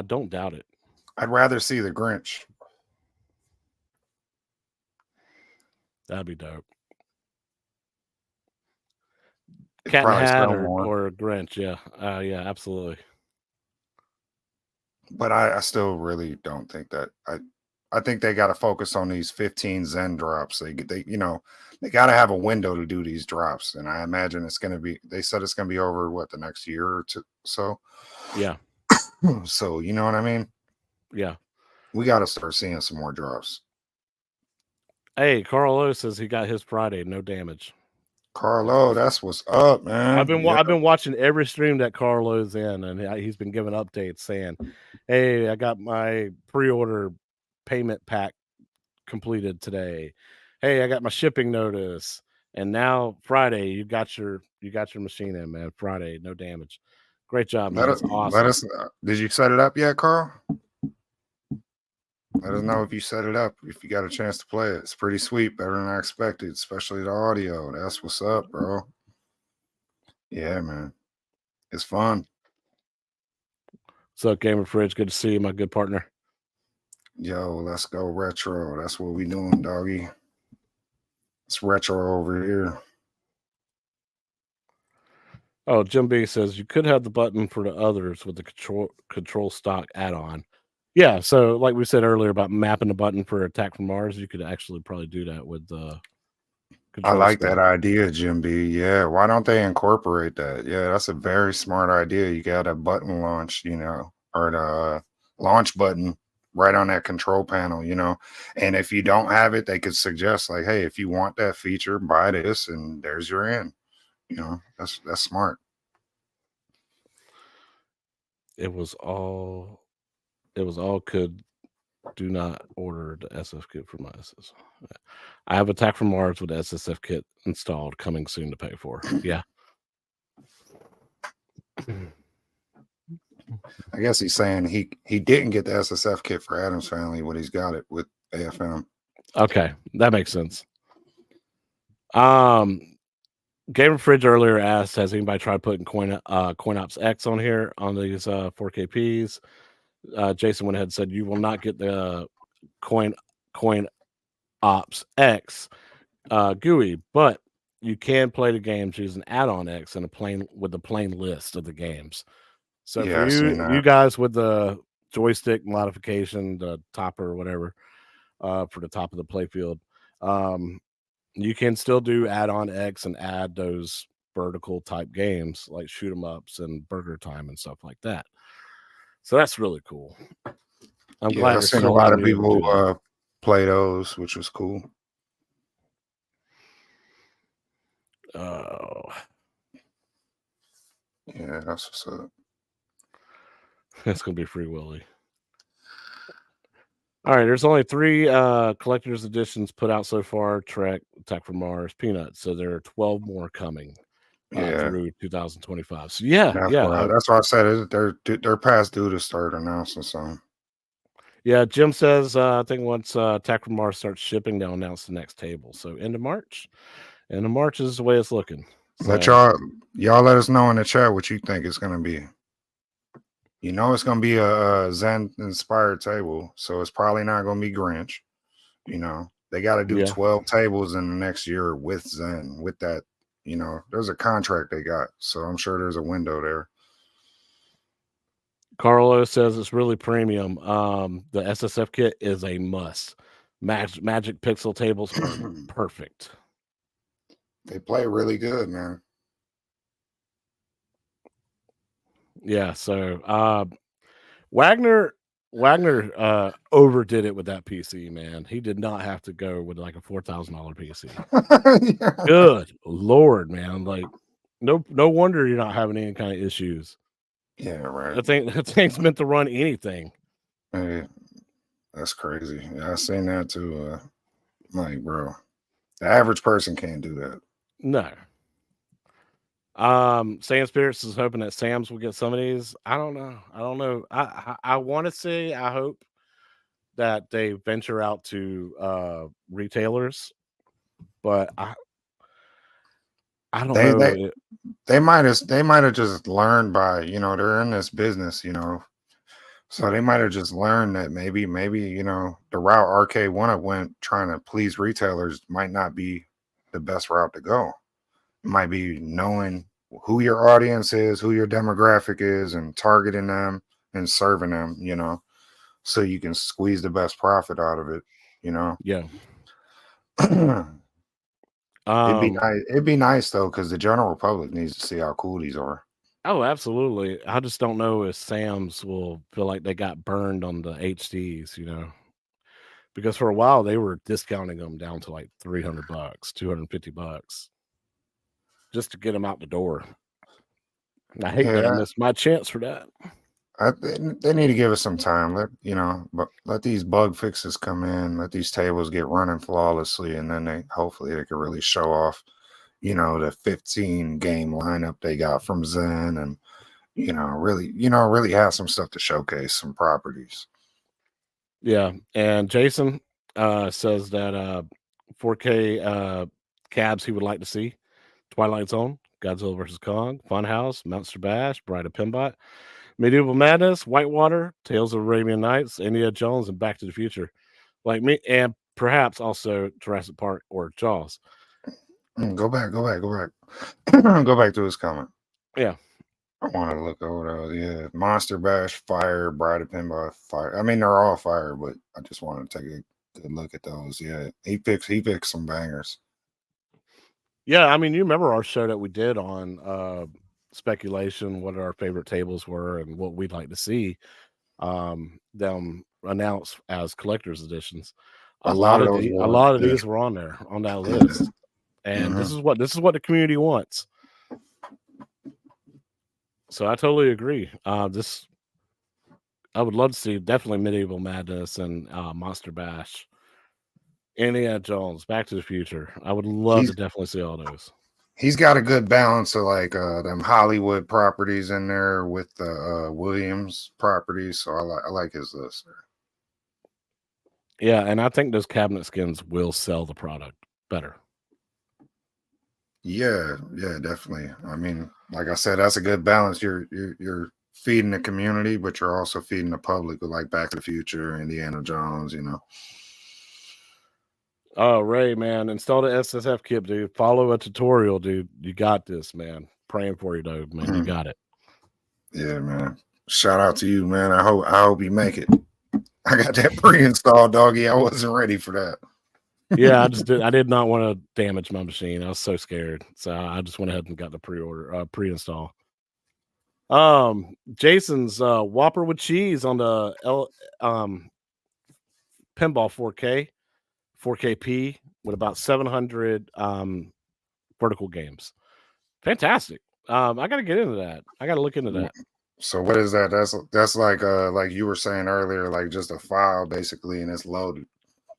don't doubt it. I'd rather see the Grinch. That'd be dope. It'd Cat in the probably Hat sell more. or Grinch. Yeah, yeah, absolutely. But I still really don't think that. I think they got to focus on these 15 Zen drops. They got to have a window to do these drops, and I imagine it's going to be. They said it's going to be over the next year or two. So Yeah. So you know what I mean? Yeah. We got to start seeing some more drops. Hey, Carl O says he got his Friday, no damage. Carlo, that's what's up, man. I've been watching every stream that Carlo's in, and he's been giving updates saying, "Hey, I got my pre-order payment pack completed today. Hey, I got my shipping notice, and now Friday you got your machine in, man. Friday, no damage. Great job, man. That's awesome. Let us. Did you set it up yet, Carl? Let us know if you set it up. If you got a chance to play it, it's pretty sweet, better than I expected, especially the audio. That's what's up, bro. Yeah, man, it's fun. What's up, Gamer Fridge? Good to see you, my good partner. Yo, let's go retro. That's what we doing, doggy. It's retro over here. Oh, Jim B says you could have the button for the others with the control stock add-on. Yeah, so like we said earlier about mapping the button for Attack from Mars, you could actually probably do that with the I like that idea, Jim B. Yeah, why don't they incorporate that? Yeah, that's a very smart idea. You got a button launch, or the launch button right on that control panel, and if you don't have it, they could suggest like, hey, if you want that feature, buy this, and there's your end. That's smart. It was all could do not order the SF kit for my SS. I have Attack from Mars with the SSF kit installed, coming soon to pay for. Yeah. I guess he's saying he didn't get the SSF kit for Adam's Family, but he's got it with AFM. Okay, that makes sense. Gamer Fridge earlier asked, has anybody tried putting CoinOps X on here on these 4KPs? Jason went ahead and said you will not get the CoinOps X GUI, but you can play the games using add-on X and with the plain list of the games. So Yeah, for you guys with the joystick modification, the topper or whatever, for the top of the playfield, you can still do add-on X and add those vertical type games like shoot 'em ups and Burger Time and stuff like that. So that's really cool. I'm glad I've seen a lot of people play those, which was cool. Oh, yeah, that's what's up. It's gonna be Free Willy. All right, there's only 3 collector's editions put out so far: Trek, Attack from Mars, Peanuts. So there are 12 more coming through 2025. So that's why I said they're past due to start announcing something. Yeah, Jim says I think once Attack from Mars starts shipping, they'll announce the next table. So end of March. End of March is the way it's looking. So, let y'all let us know in the chat what you think it's gonna be. It's gonna be a Zen inspired table, so it's probably not gonna be Grinch. They got to do Yeah. 12 tables in the next year with Zen. With that, there's a contract they got, so I'm sure there's a window there. Carlo says it's really premium. The SSF kit is a must. Magic Pixel tables are perfect. They play really good, man. Yeah, so Wagner overdid it with that PC, man. He did not have to go with like a $4,000 PC. Yeah. Good Lord, man. Like no wonder you're not having any kind of issues. Yeah, right. That thing's meant to run anything. Hey, that's crazy. Yeah, I seen that too. Like, bro, the average person can't do that. No. Sam Spirits is hoping that Sam's will get some of these. I don't know. I want to say, I hope that they venture out to retailers, but I don't know. They might have just learned by, they're in this business, so they might have just learned that maybe the route RK1 went trying to please retailers might not be the best route to go. It might be knowing who your audience is, who your demographic is, and targeting them and serving them, so you can squeeze the best profit out of it, Yeah. It'd be nice though, because the general public needs to see how cool these are. Oh, absolutely. I just don't know if Sam's will feel like they got burned on the HDs, because for a while they were discounting them down to like $300, $250 just to get them out the door. I hate that I missed my chance for that. They need to give us some time. Let these bug fixes come in. Let these tables get running flawlessly, and then hopefully they can really show off, the 15 game lineup they got from Zen, and really have some stuff to showcase, some properties. Yeah, and Jason says that 4K cabs he would like to see: Twilight Zone, Godzilla vs. Kong, Funhouse, Monster Bash, Bride of Pinbot, Medieval Madness, Whitewater, Tales of Arabian Nights, Indiana Jones, and Back to the Future. Like me, and perhaps also Jurassic Park or Jaws. Go back. Go back to his comment. Yeah. I want to look over those. Yeah. Monster Bash, Fire, Bride of Pinball, Fire. I mean, they're all fire, but I just want to take a good look at those. Yeah. He picks some bangers. Yeah, I mean, you remember our show that we did on speculation, what our favorite tables were and what we'd like to see them announced as collector's editions. A lot of these were on there on that list. And this is what the community wants. So I totally agree. I would love to see definitely Medieval Madness and Monster Bash, Indiana Jones, Back to the Future. I would love to definitely see all those. He's got a good balance of like them Hollywood properties in there with the Williams properties. So I like his list there. Yeah, and I think those cabinet skins will sell the product better. Yeah, definitely. I mean, like I said, that's a good balance. You're feeding the community, but you're also feeding the public with like Back to the Future, Indiana Jones, Oh, Ray, man, install the SSF kit, dude. Follow a tutorial, dude. You got this, man. Praying for you, though, man. You got it. Yeah, man. Shout out to you, man. I hope you make it. I got that pre-installed, doggy. I wasn't ready for that. Yeah, I did not want to damage my machine. I was so scared. So I just went ahead and got the pre-install. Jason's Whopper with cheese on the Pinball 4KP with about 700 vertical games. Fantastic. I got to get into that. I got to look into that. So what is that? That's like you were saying earlier, like just a file basically, and it's loaded.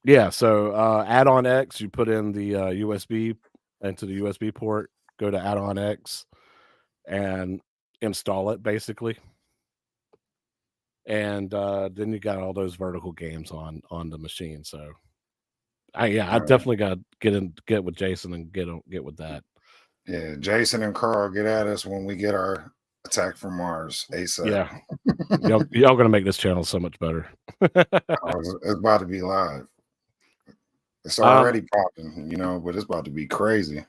Yeah. So add-on X, you put in the USB into the USB port, go to add-on X, and install it basically. And then you got all those vertical games on the machine. So I definitely got to get with Jason and get with that. Yeah, Jason and Carl, get at us when we get our Attack from Mars ASAP. Yeah, y'all gonna make this channel so much better. It's about to be live. It's already popping, you know, but it's about to be crazy.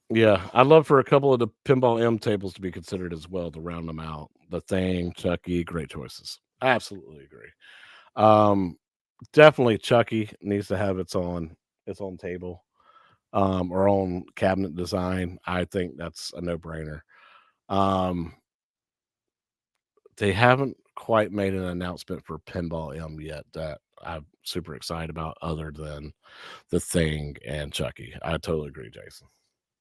Yeah, I'd love for a couple of the Pinball M tables to be considered as well to round them out. The Thing, Chucky, great choices. I absolutely agree. Um, Definitely Chucky needs to have its own table, or own cabinet design. I think that's a no-brainer. Um, they haven't quite made an announcement for Pinball M yet that I'm super excited about, other than The Thing and Chucky. I totally agree, Jason.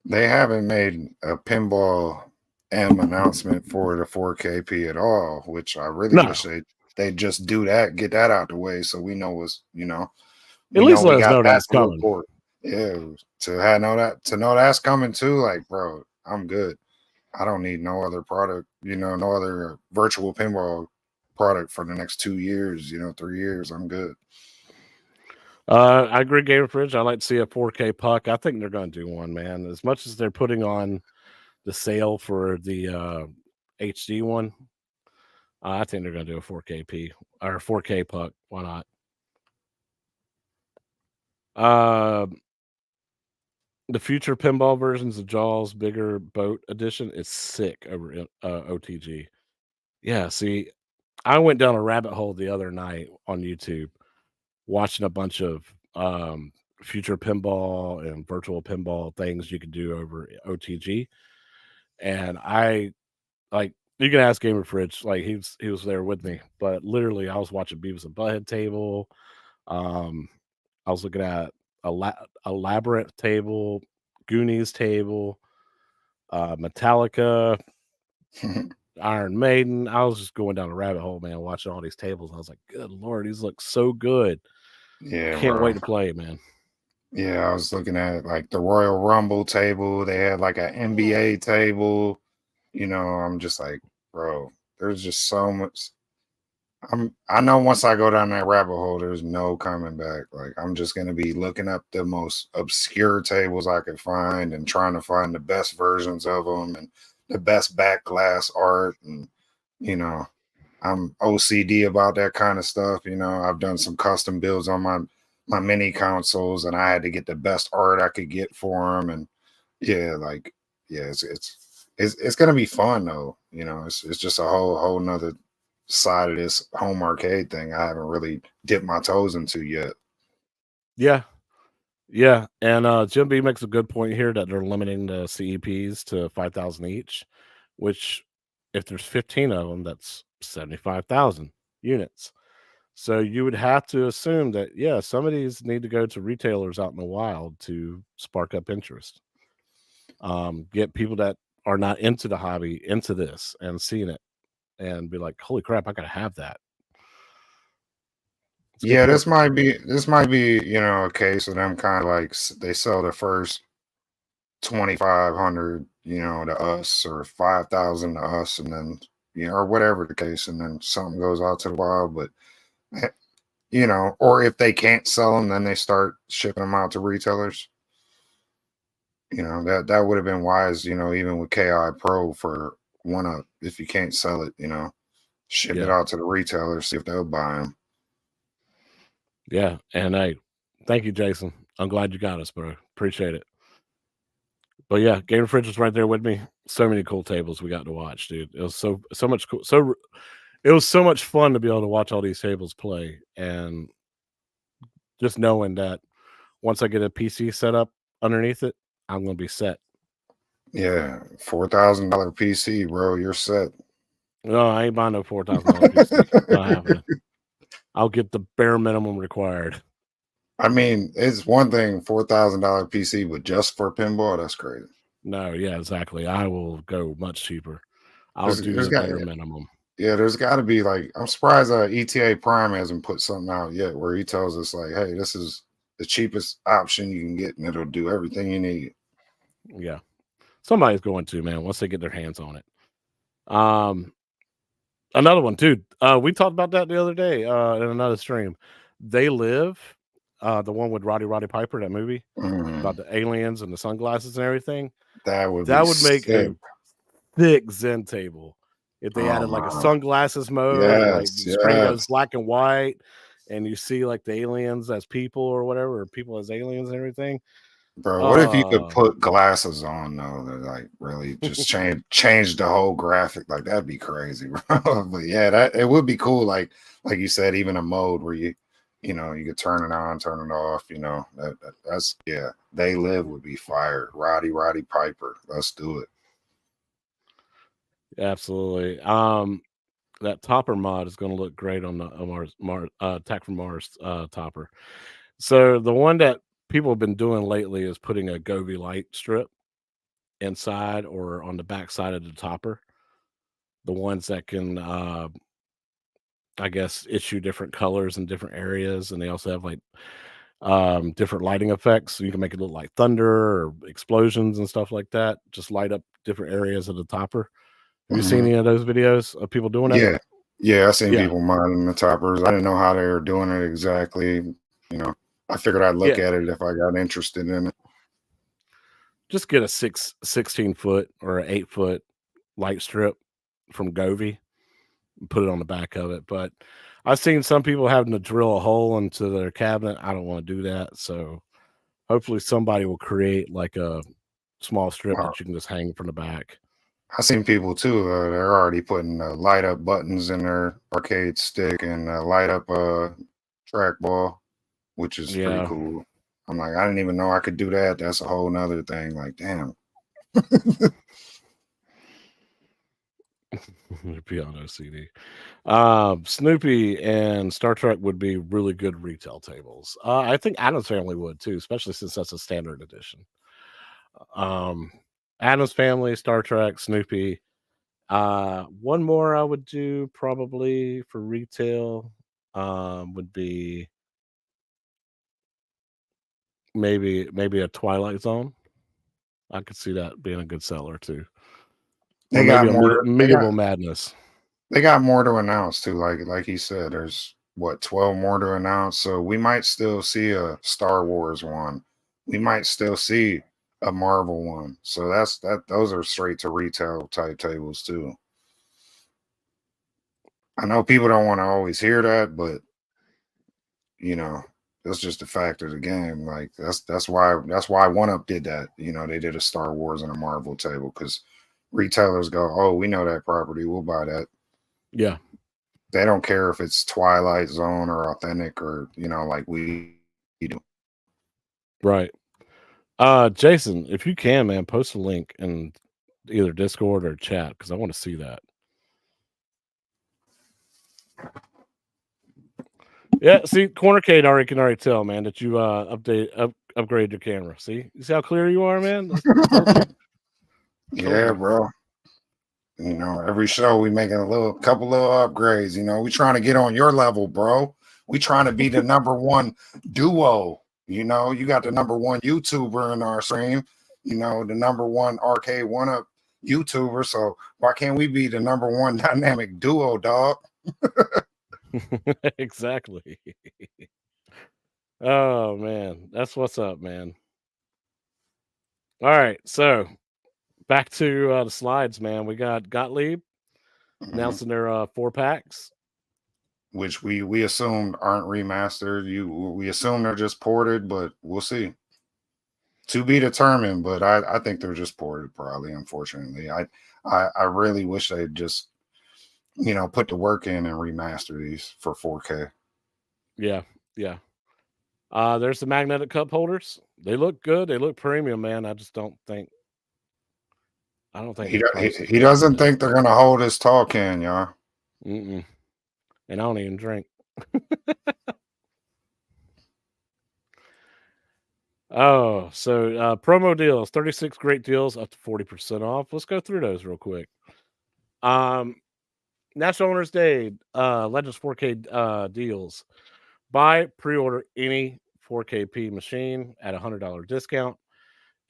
They haven't made a pinball M announcement for the 4KP at all, which I really No, wish they just do that, get that out the way, so we know what's at we know least we let us got know that that's to look coming. for. Yeah, to know that's coming too. Like, bro, I'm good. I don't need no other product, no other virtual pinball product for the next 2 years, 3 years. I'm good. I agree, Gamer Fridge. I like to see a 4K puck. I think they're going to do one, man. As much as they're putting on the sale for the HD one, I think they're going to do a 4KP or 4K puck. Why not? Uh, the future pinball versions of Jaws Bigger Boat Edition is sick over OTG. Yeah, see, I went down a rabbit hole the other night on YouTube watching a bunch of future pinball and virtual pinball things you can do over OTG. And I like you can ask Gamer Fridge, like he was there with me, but literally I was watching Beavis and Butthead table. Um, I was looking at a Labyrinth table, Goonies table, Metallica, Iron Maiden. I was just going down a rabbit hole, man, watching all these tables. I was like, good lord, these look so good. Yeah, Can't bro. wait to play, man. Yeah, I was looking at like the Royal Rumble table. They had like an NBA table. I'm just like, bro, there's just so much. I know once I go down that rabbit hole, there's no coming back. Like, I'm just gonna be looking up the most obscure tables I could find and trying to find the best versions of them and the best back glass art. And you know, I'm OCD about that kind of stuff. I've done some custom builds on my mini consoles, and I had to get the best art I could get for them. And yeah, like yeah, it's gonna be fun though. It's just a whole nother side of this home arcade thing I haven't really dipped my toes into yet. Yeah, yeah. And Jim B makes a good point here that they're limiting the CEPs to 5,000 each, which if there's 15 of them, that's 75,000 units. So you would have to assume that, yeah, some of these need to go to retailers out in the wild to spark up interest. Get people that are not into the hobby into this and seeing it and be like, holy crap, I gotta have that. It's a good Yeah, point. this might be a case of them kind of like they sell the first 2,500 to us, or 5,000 to us, and then or whatever the case, and then something goes out to the wild. But eh, or if they can't sell them, then they start shipping them out to retailers. That would have been wise, even with KI Pro for one up. If you can't sell it, ship it Yeah. out to the retailers, see if they'll buy them. Yeah. And hey, thank you, Jason. I'm glad you got us, bro. Appreciate it. But yeah, Gamer Fridge was right there with me. So many cool tables we got to watch, dude. It was so much cool. It was so much fun to be able to watch all these tables play, and just knowing that once I get a PC set up underneath it, I'm gonna be set. Yeah, $4,000 PC, bro. You're set. No, I ain't buying no $4,000 PC. Not happening. I'll get the bare minimum required. I mean, it's one thing, $4,000 PC, but just for pinball, that's crazy. No, yeah, exactly. I will go much cheaper. I'll There's, do there's the got bare minimum. Yeah, there's got to be like, I'm surprised ETA Prime hasn't put something out yet where he tells us like, hey, this is the cheapest option you can get, and it'll do everything you need. Yeah. Somebody's going to, man, once they get their hands on it. Another one, too. We talked about that the other day in another stream. They Live, the one with Roddy Piper, that movie about the aliens and the sunglasses and everything. That would Make sick. a thick Zen table if they Oh added like a my. sunglasses mode, and like Yes, the screen goes yes. black and white, and you see like the aliens as people or whatever, or people as aliens and everything. Bro, what if you could Uh, put glasses on though that like really just change the whole graphic? Like that'd be crazy, bro. But yeah, that it would be cool. Like you said, even a mode where you could turn it on, turn it off. That's yeah. They Live would be fire. Roddy Piper. Let's do it. Absolutely. That topper mod is going to look great on the Mars Attack from Mars topper. So the one that people have been doing lately is putting a Govee light strip inside or on the back side of the topper. The ones that can, I guess, issue different colors in different areas, and they also have like different lighting effects. So you can make it look like thunder or explosions and stuff like that. Just light up different areas of the topper. Have you seen Mhm. any of those videos of people doing that? Yeah, yeah. I seen Yeah, people modding the toppers. I didn't know how they were doing it exactly. I figured I'd look yeah. at it if I got interested in it. Just get a 16-foot or an 8-foot light strip from Govee and put it on the back of it. But I've seen some people having to drill a hole into their cabinet. I don't want to do that. So hopefully somebody will create like a small strip Wow. that you can just hang from the back. I seen people too. They're already putting light up buttons in their arcade stick and light up trackball, which is pretty Yeah. cool. I'm like, I didn't even know I could do that. That's a whole nother thing. Like, damn. Piano CD. Snoopy and Star Trek would be really good retail tables. I think Adam's Family would too, especially since that's a standard edition. Um, Adam's Family, Star Trek, Snoopy. One more I would do probably for retail would be maybe a Twilight Zone. I could see that being a good seller too, or They got maybe a more. Medieval Madness. They got more to announce too. Like he said, there's what 12 more to announce. So we might still see a Star Wars one. We might still see a Marvel one. So those are straight to retail type tables too. I know people don't want to always hear that, but you know, that's just a fact of the game. Like that's why One Up did that. They did a Star Wars and a Marvel table because retailers go, oh, we know that property, we'll buy that. Yeah, They don't care if it's Twilight Zone or authentic or like we do. right. Jason, if you can, man, post a link in either Discord or chat because I want to see that. Yeah, see, Cornercade already can already tell, man, that you upgrade your camera. See how clear you are, man. Yeah, bro. Every show we making a couple little upgrades. We trying to get on your level, bro. We trying to be the number one duo. You got the number one YouTuber in our stream. The number one arcade One Up YouTuber. So why can't we be the number one dynamic duo, dog? Exactly. Oh man, that's what's up, man. All right, so back to the slides, man. We got Gottlieb Mhm. announcing their 4-packs. Which we assumed aren't remastered. We assume they're just ported, but we'll see. To be determined, but I think they're just ported, probably. Unfortunately, I really wish they'd just put the work in and remaster these for 4K. Yeah, yeah. There's the magnetic cup holders. They look good. They look premium, man. I don't think He the do- he, price is he worth doesn't it. think they're gonna hold his tall can, y'all. Mm-mm. And I don't even drink. Oh, so promo deals, 36 great deals up to 40% off. Let's go through those real quick. National Owners Day, Legends 4K deals. Buy, pre-order any 4KP machine at a $100 discount,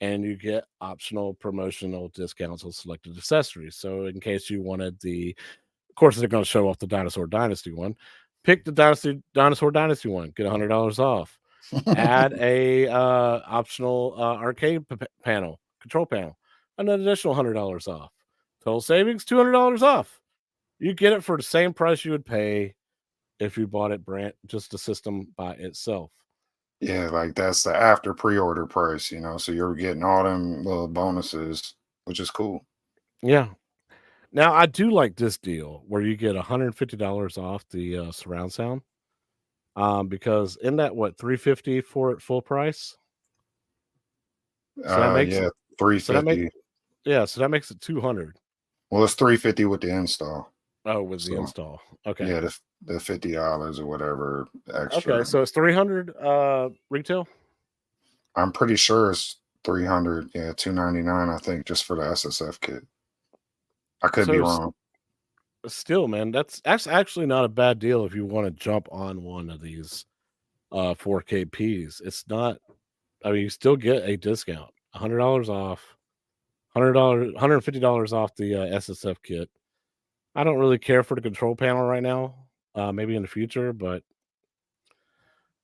and you get optional promotional discounts on selected accessories. So in case you wanted of course they're going to show off the Dinosaur Dynasty one. Pick the Dinosaur Dynasty one, get $100 off. Add a optional arcade panel, control panel, an additional $100 off. Total savings $200 off. You get it for the same price you would pay if you bought it just the system by itself. Yeah, like that's the after pre-order price, you know. So you're getting all them little bonuses, which is cool. Yeah. Now I do like this deal where you get $150 off the surround sound. Because in that what 350 for it full price? So that makes it Yeah, three so that make fifty. yeah, so that makes it 200. Well, it's 350 with the install. Oh, with the So install. Okay. yeah, the $50 or whatever Okay, extra. so it's 300 retail? I'm pretty sure it's 300. Yeah, 299. I think just for the SSF kit. I could be So wrong. still, man, that's actually not a bad deal if you want to jump on one of these 4KPs. It's not. I mean, you still get a discount, $100 off, $150 off the SSF kit. I don't really care for the control panel right now. Maybe in the future, but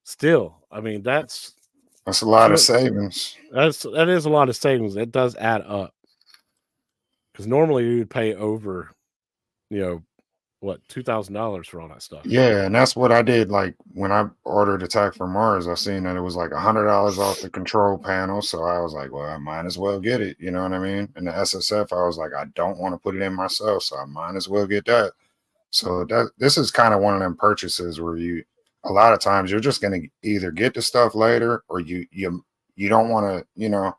still, I mean, That's a lot of two. savings. That is a lot of savings. It does add up because normally you'd pay over, you know, what $2,000 for all that stuff. Yeah, and that's what I did. Like when I ordered Attack from Mars, I seen that it was like $100 off the control panel. So I was like, well, I might as well get it. You know what I mean? And the SSF, I was like, I don't want to put it in myself, so I might as well get that. So that this is kind of one of them purchases where you a lot of times you're just gonna either get the stuff later or you don't want to,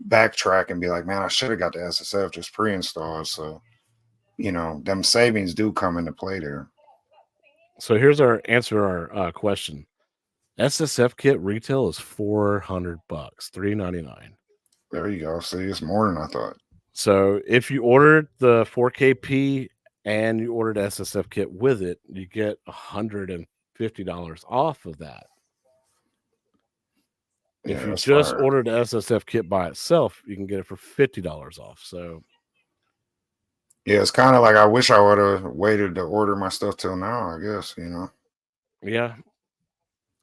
backtrack and be like, man, I should have got the SSF just pre-installed. So, them savings do come into play there. So here's our answer to our question. SSF kit retail is $400, $399. There you go. See, it's more than I thought. So if you ordered the 4KP and you ordered SSF kit with it, you get $150 off of that. If Yeah, you that's just fire. ordered the SSF kit by itself, you can get it for $50 off. So Yeah, it's kind of like I wish I would have waited to order my stuff till now, I guess, yeah,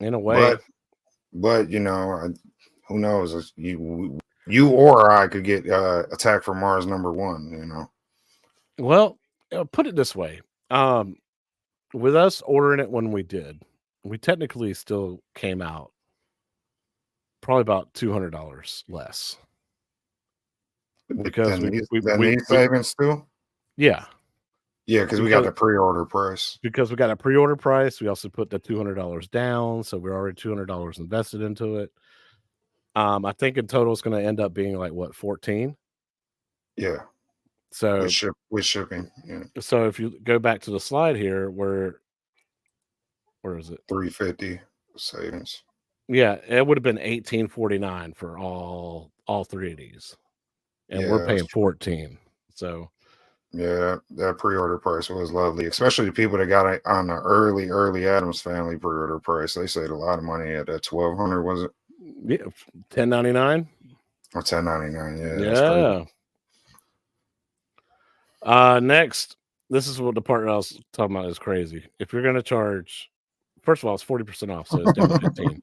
in a way. But who knows? You or I could get Attack from Mars #1. Well, put it this way. With us ordering it when we did, we technically still came out probably about $200 less because Then these savings too. yeah, Yeah, because we got the pre-order price. because we got a pre-order price. We also put the $200 down, so we're already $200 invested into it. I think in total it's going to end up being like what 14. Yeah, So with shipping. Yeah, so if you go back to the slide here, where is it? 350 savings. Yeah, it would have been $18.49 for all three of these, and we're Yeah, paying 14. So yeah, that pre-order price was lovely, especially the people that got it on the early Adams Family pre-order price. They saved a lot of money at that 1,200, was it? yeah, $10.99 or $10.99. Yeah, that's yeah. crazy. Next, this is what the part I was talking about is crazy. If you're going to charge, first of all, it's 40% off, so it's down to 15.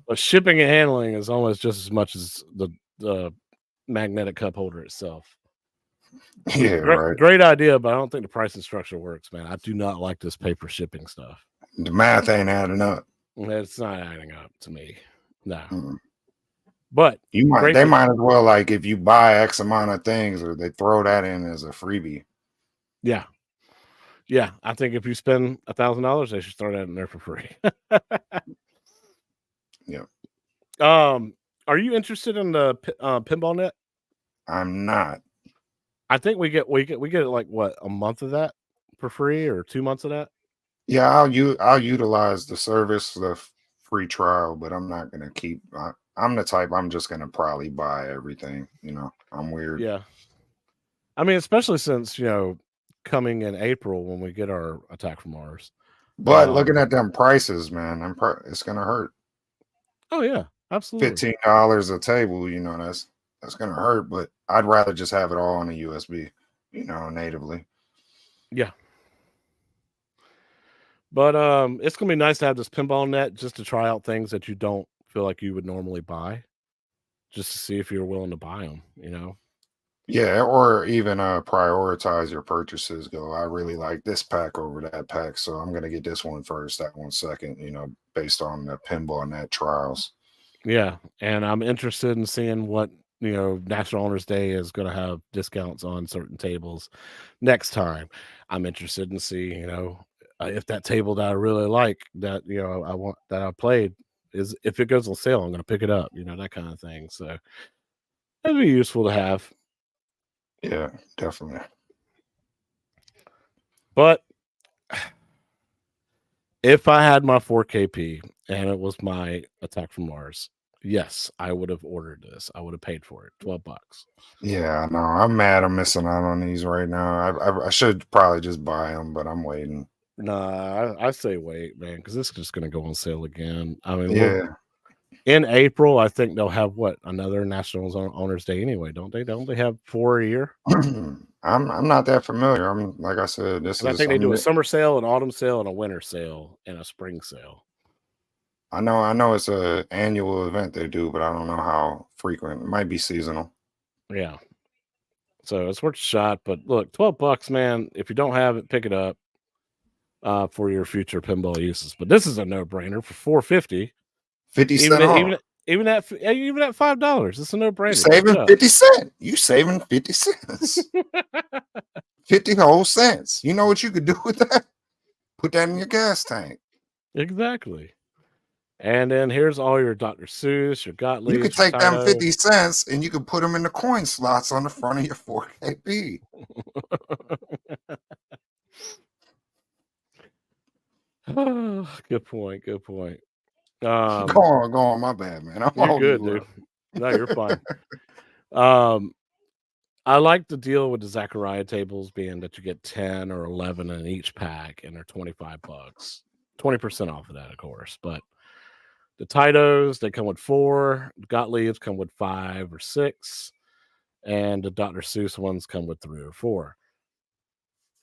But shipping and handling is almost just as much as the magnetic cup holder itself. Yeah, right. Great idea, but I don't think the pricing structure works, man. I do not like this paper shipping stuff. The math ain't adding up. It's not adding up to me. No. Mm. But they might as well, like, if you buy X amount of things, or they throw that in as a freebie. Yeah. Yeah. I think if you spend $1,000, they should throw that in there for free. Yeah. Are you interested in the pinball net? I'm not. I think we get like what, a month of that for free or 2 months of that? Yeah, I'll utilize the service, the free trial, but I'm not gonna keep. I'm the type. I'm just gonna probably buy everything. I'm weird. Yeah. I mean, especially since coming in April when we get our Attack from Mars. But looking at them prices, man, it's gonna hurt. Oh yeah, absolutely. $15 a table. That's gonna hurt. But I'd rather just have it all on a USB. Natively. Yeah. But it's gonna be nice to have this pinball net just to try out things that you don't feel like you would normally buy, just to see if you're willing to buy them. Yeah, or even prioritize your purchases. Go, I really like this pack over that pack, so I'm gonna get this one first, that one second, based on the pinball net trials. Yeah, and I'm interested in seeing what National Owners Day is going to have discounts on certain tables next time. I'm interested in see if that table that I really like that I want that I played is if it goes on sale, I'm going to pick it up. That kind of thing. So that'd be useful to have. Yeah, definitely. But if I had my 4KP and it was my Attack from Mars, yes, I would have ordered this. I would have paid for it, $12. Yeah, no, I'm mad. I'm missing out on these right now. I should probably just buy them, but I'm waiting. Nah, I say wait, man, because this is just going to go on sale again. I mean, Yeah, in April, I think they'll have another National Owners Day anyway, don't they? Don't they have 4 a year? I'm not that familiar. I'm like I said, this And I is think they do a summer sale, an autumn sale, and a winter sale, and a spring sale. I know it's a annual event they do, but I don't know how frequent. It might be seasonal. Yeah. So it's worth a shot. But look, $12, man. If you don't have it, pick it up for your future pinball uses. But this is a no-brainer for $4.50. 50 cent off. Even at $5, it's a no-brainer. You saving 50 cents. You saving 50 cents. 50 whole cents. You know what you could do with that? Put that in your gas tank. Exactly. And then here's all your Dr. Seuss, your Gottlieb. You could take them 50 cents and you could put them in the coin slots on the front of your 4KP. Good point. Good point. Go on. My bad, man. You're good, dude. No, you're fine. I like the deal with the Zachariah tables being that you get 10 or 11 in each pack, and they're $25. 20% off of that, of course. But the Titos, they come with 4. Gottlieb's come with 5 or 6, and the Dr. Seuss ones come with 3 or 4.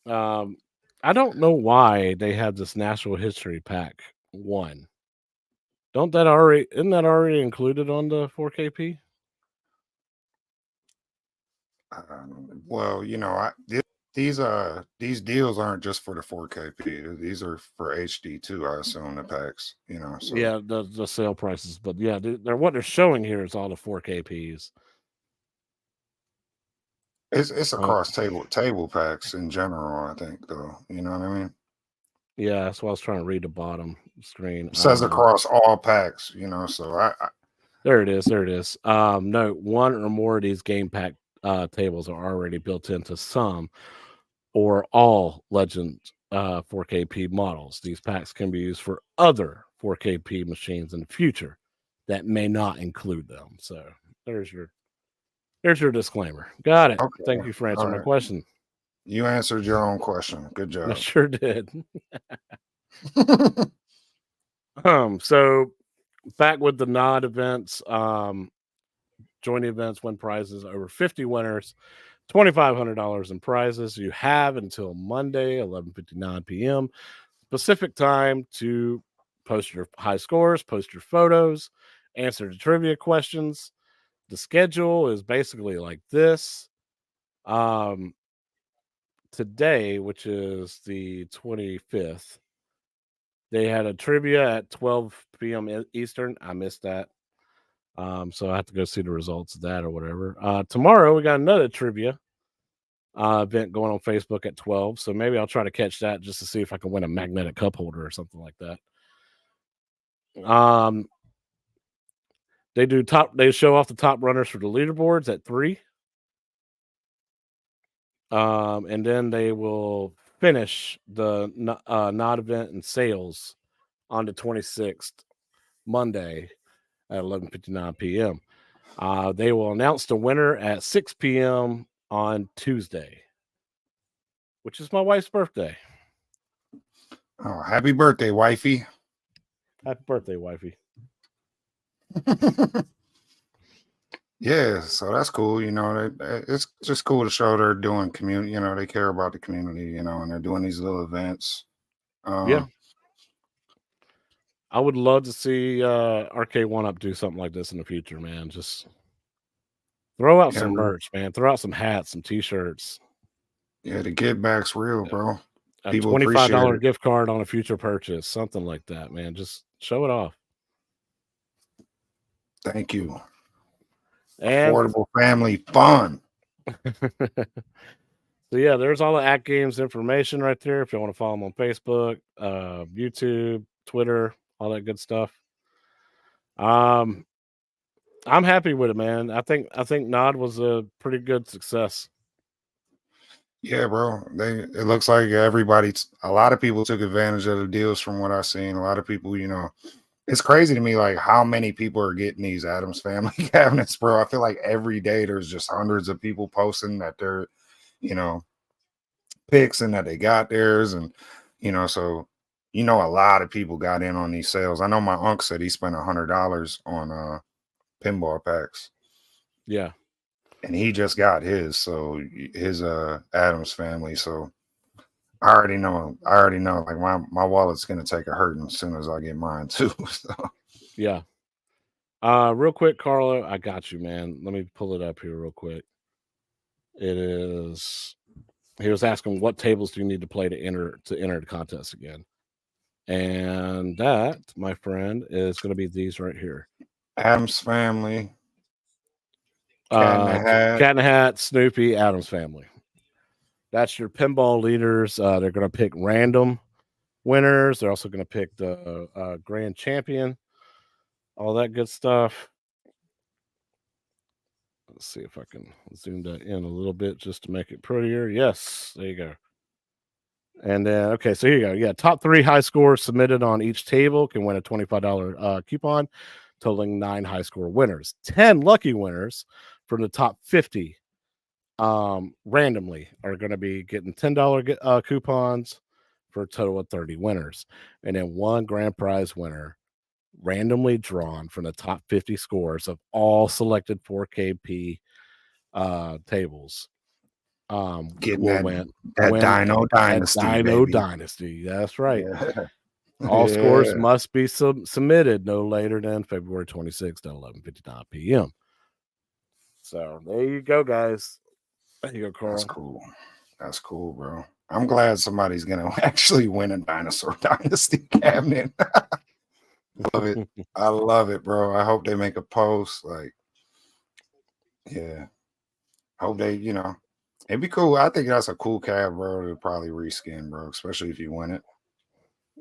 I don't know why they have this Natural History Pack 1. Isn't that already included on the 4KP? Well, these deals aren't just for the 4KP. These are for HD too, I assume, the packs. So Yeah, the sale prices, but yeah, they're what they're showing here is all the 4KPs. it's across table packs in general, I think, though. You know what I mean? Yeah, that's why I was trying to read the bottom screen. It says across all packs, so I there it is. No, 1 or more of these game pack tables are already built into some or all Legend 4KP models. These packs can be used for other 4KP machines in the future that may not include them. So there's your disclaimer. Got it. Okay. Thank you for answering my question. You answered your own question. Good job. I sure did. So back with the nod events, join events, win prizes, over 50 winners, $2,500 in prizes. You have until Monday, 11:59 p.m. Pacific time to post your high scores, post your photos, answer the trivia questions. The schedule is basically like this. Today, which is the 25th, they had a trivia at 12 p.m. Eastern. I missed that. So I have to go see the results of that or whatever. Tomorrow we got another trivia event going on Facebook at 12. So maybe I'll try to catch that just to see if I can win a magnetic cup holder or something like that. They show off the top runners for the leaderboards at 3. And then they will finish the nod event and sales on the 26th, Monday at 11:59 p.m. They will announce the winner at 6 p.m. on Tuesday, which is my wife's birthday. Oh, happy birthday, wifey. Happy birthday, wifey. Yeah, so that's cool. It's just cool to show they're doing community. They care about the community. And they're doing these little events. Yeah, I would love to see Arcade1Up do something like this in the future, man. Just Throw out Yeah, some bro. merch, man. Throw out some hats, some t-shirts, Yeah, the get back's real, bro. a People appreciate $25 it. gift card on a future purchase, something like that, man. Just show it off. Thank you. And Affordable family fun. so yeah, there's all the Act Games information right there. If you want to follow them on Facebook, YouTube, Twitter, all that good stuff. I'm happy with it, man. I think Nod was a pretty good success. Yeah, bro. It looks like a lot of people took advantage of the deals from what I've seen. A lot of people, it's crazy to me like how many people are getting these Adams Family cabinets, bro. I feel like every day there's just hundreds of people posting that they're, you know, pics and that they got theirs, and so a lot of people got in on these sales. I know my uncle said he spent $100 on pinball packs. Yeah. And he just got his Adams Family. So I already know like my wallet's gonna take a hurting as soon as I get mine too. So Yeah. Real quick, Carlo, I got you, man. Let me pull it up here real quick. It is. He was asking what tables do you need to play to enter the contest again, and that, my friend, is going to be these right here. Adams Family, Cat in the Hat. Cat in the Hat, Snoopy, Adams Family. That's your pinball leaders. They're going to pick random winners. They're also going to pick the grand champion, all that good stuff. Let's see if I can zoom that in a little bit just to make it prettier. Yes, there you go. And then, okay, so here you go. Yeah, top 3 high scores submitted on each table can win a $25 coupon, totaling 9 high score winners. 10 lucky winners from the top 50 randomly are going to be getting $10 coupons for a total of 30 winners. And then 1 grand prize winner randomly drawn from the top 50 scores of all selected 4KP tables. Getting Will that Dino Dynasty, Dino baby. Dynasty. That's right. Yeah. All scores must be submitted no later than February 26th at 11:59 p.m. So there you go, guys. There you go, Carl. That's cool, bro. I'm glad somebody's gonna actually win a Dinosaur Dynasty cabinet. Love it. I love it, bro. I hope they make a post. Like, yeah. Hope they, it'd be cool. I think that's a cool cab, bro, to probably reskin, bro, especially if you win it.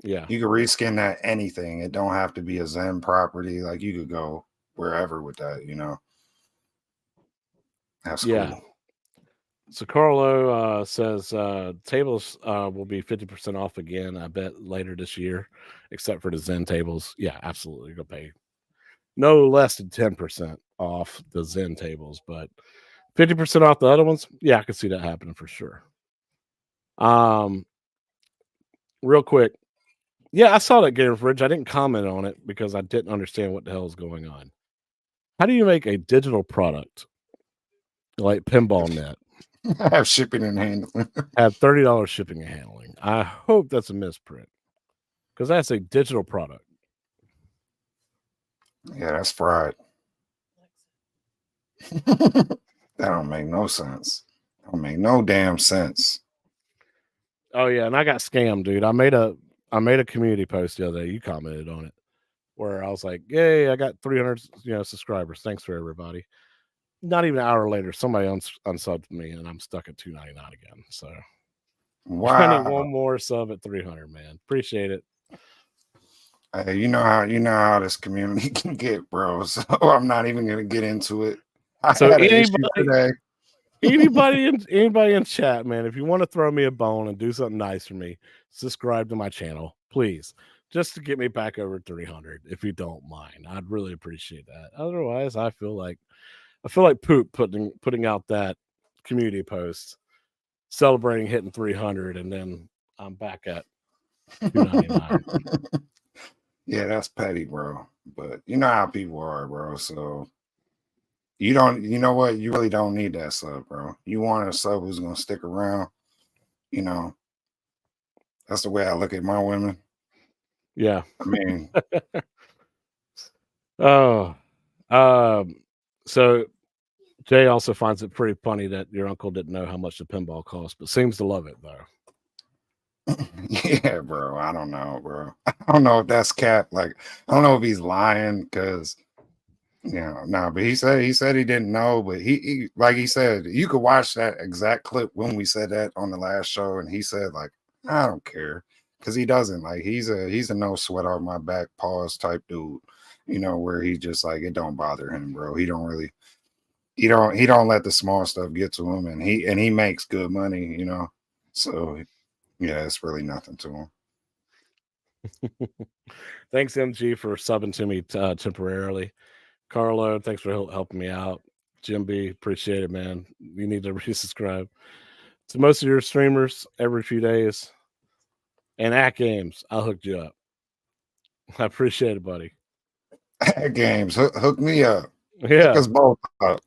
Yeah. You can reskin that anything. It don't have to be a Zen property. Like, you could go wherever with that, That's cool. So Carlo says tables will be 50% off again, I bet, later this year, except for the Zen tables. Yeah, absolutely. Go pay no less than 10% off the Zen tables, but 50% off the other ones. Yeah, I can see that happening for sure. Real quick. Yeah, I saw that Game Fridge. I didn't comment on it because I didn't understand what the hell is going on. How do you make a digital product like Pinball Net have shipping and handling? have $30 shipping and handling? I hope that's a misprint because that's a digital product. Yeah, that's fried. That don't make no sense. Don't make no damn sense. Oh yeah, and I got scammed, dude. I made a community post the other day. You commented on it where I was like, "Yay, I got 300 subscribers. Thanks for everybody." Not even an hour later, somebody unsubbed me, and I'm stuck at 299 again. So, wow, I need one more sub at 300, man. Appreciate it. Hey, you know how this community can get, bro. So I'm not even gonna get into it. So anybody in chat, man, if you want to throw me a bone and do something nice for me, subscribe to my channel, please, just to get me back over 300, if you don't mind. I'd really appreciate that. Otherwise, I feel like poop putting out that community post celebrating hitting 300, and then I'm back at 299. Yeah, that's petty, bro. But you know how people are, bro. So you know what? You really don't need that sub, bro. You want a sub who's gonna stick around. That's the way I look at my women. Yeah. I mean, so Jay also finds it pretty funny that your uncle didn't know how much the pinball cost, but seems to love it though. Yeah, bro. I don't know, bro. I don't know if that's cap. Like, I don't know if he's lying because no, but he said he didn't know, but he like he said, you could watch that exact clip when we said that on the last show, and he said, like, I don't care. Because he doesn't, like, he's a no sweat off my back pause type dude, where he just like it don't bother him, bro. He don't let the small stuff get to him, and he makes good money, so yeah, it's really nothing to him. Thanks, MG, for subbing to me temporarily. Carlo, thanks for helping me out. Jim B, appreciate it, man. You need to resubscribe to most of your streamers every few days. And at Games, I'll hook you up. I appreciate it, buddy. At Games, hook me up. Yeah. Hook us both up.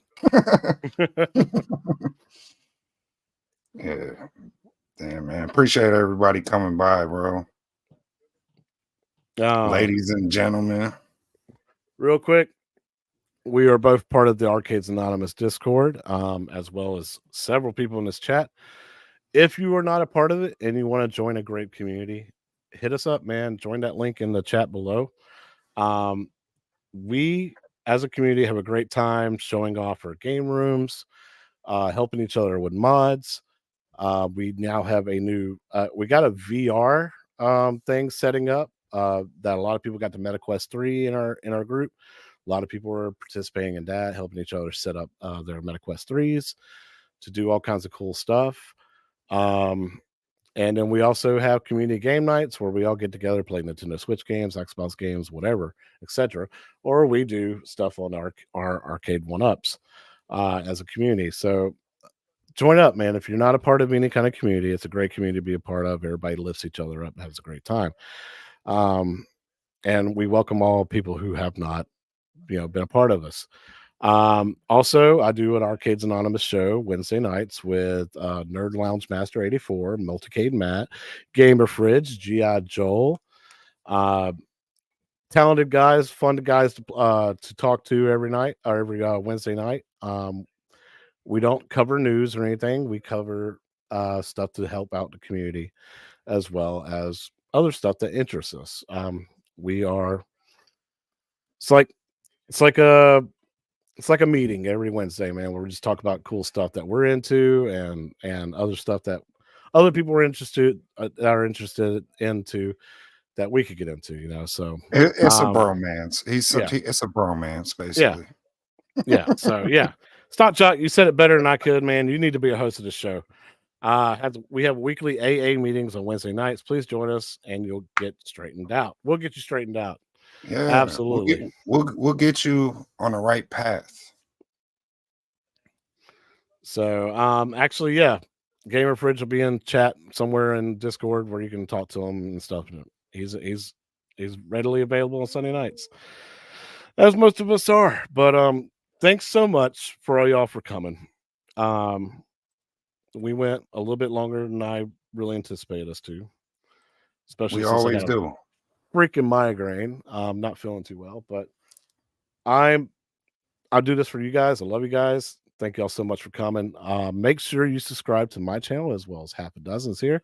Yeah. Damn, man. Appreciate everybody coming by, bro. Ladies and gentlemen. Real quick, we are both part of the Arcades Anonymous Discord, as well as several people in this chat. If you are not a part of it and you want to join a great community, hit us up, man. Join that link in the chat below. We, as a community, have a great time showing off our game rooms, helping each other with mods. We now have a new, we got a VR thing setting up that a lot of people got the MetaQuest 3 in our group. A lot of people are participating in that, helping each other set up their MetaQuest 3s to do all kinds of cool stuff. And then we also have community game nights where we all get together, play Nintendo Switch games, Xbox games, whatever, etc. Or we do stuff on our arcade one-ups as a community. So join up, man. If you're not a part of any kind of community, it's a great community to be a part of. Everybody lifts each other up and has a great time. And we welcome all people who have not, been a part of us. Also, I do an Arcades Anonymous show Wednesday nights with Nerd Lounge Master 84, Multicade Matt, Gamer Fridge, G.I. Joel. Talented guys, fun guys to talk to every night or every Wednesday night. We don't cover news or anything. We cover stuff to help out the community as well as other stuff that interests us. It's like a meeting every Wednesday, man, where we just talk about cool stuff that we're into and other stuff that other people are interested into that we could get into, so it's a bromance. It's a bromance, basically. Yeah. So yeah. Stop, Jock. You said it better than I could, man. You need to be a host of the show. We have weekly AA meetings on Wednesday nights. Please join us and you'll get straightened out. We'll get you straightened out. Yeah, absolutely. We'll get you on the right path. So, actually, yeah, Gamer Fridge will be in chat somewhere in Discord where you can talk to him and stuff. He's readily available on Sunday nights, as most of us are. But thanks so much for all y'all for coming. We went a little bit longer than I really anticipated us to. Especially we always do. Freaking migraine. I'm not feeling too well, but I'll do this for you guys. I love you guys. Thank y'all so much for coming. Make sure you subscribe to my channel as well as half a dozens here.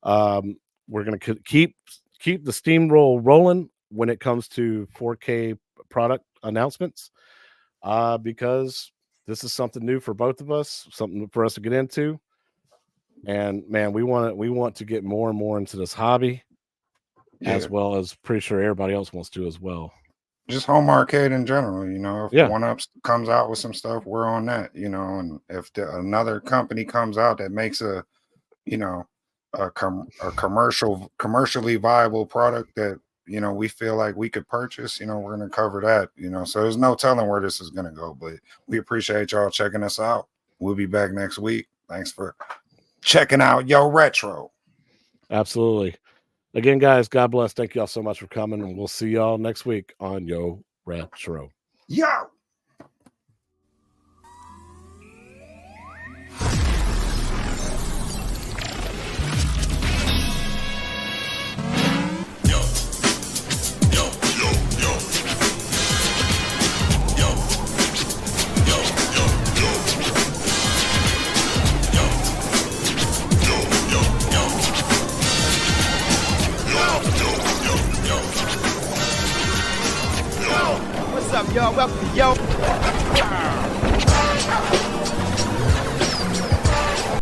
We're gonna keep the steamroll rolling when it comes to 4K product announcements, because this is something new for both of us, something for us to get into. And man, we want to get more and more into this hobby. Yeah. As well as pretty sure everybody else wants to as well. Just home arcade in general, if One-Ups comes out with some stuff, we're on that, and if another company comes out that makes a commercially viable product that, we feel like we could purchase, we're going to cover that, so there's no telling where this is going to go, but we appreciate y'all checking us out. We'll be back next week. Thanks for checking out Yo Retro. Absolutely. Again, guys, God bless. Thank y'all so much for coming, and we'll see y'all next week on Yo Retro. Yo! up, y'all? Welcome to Yo.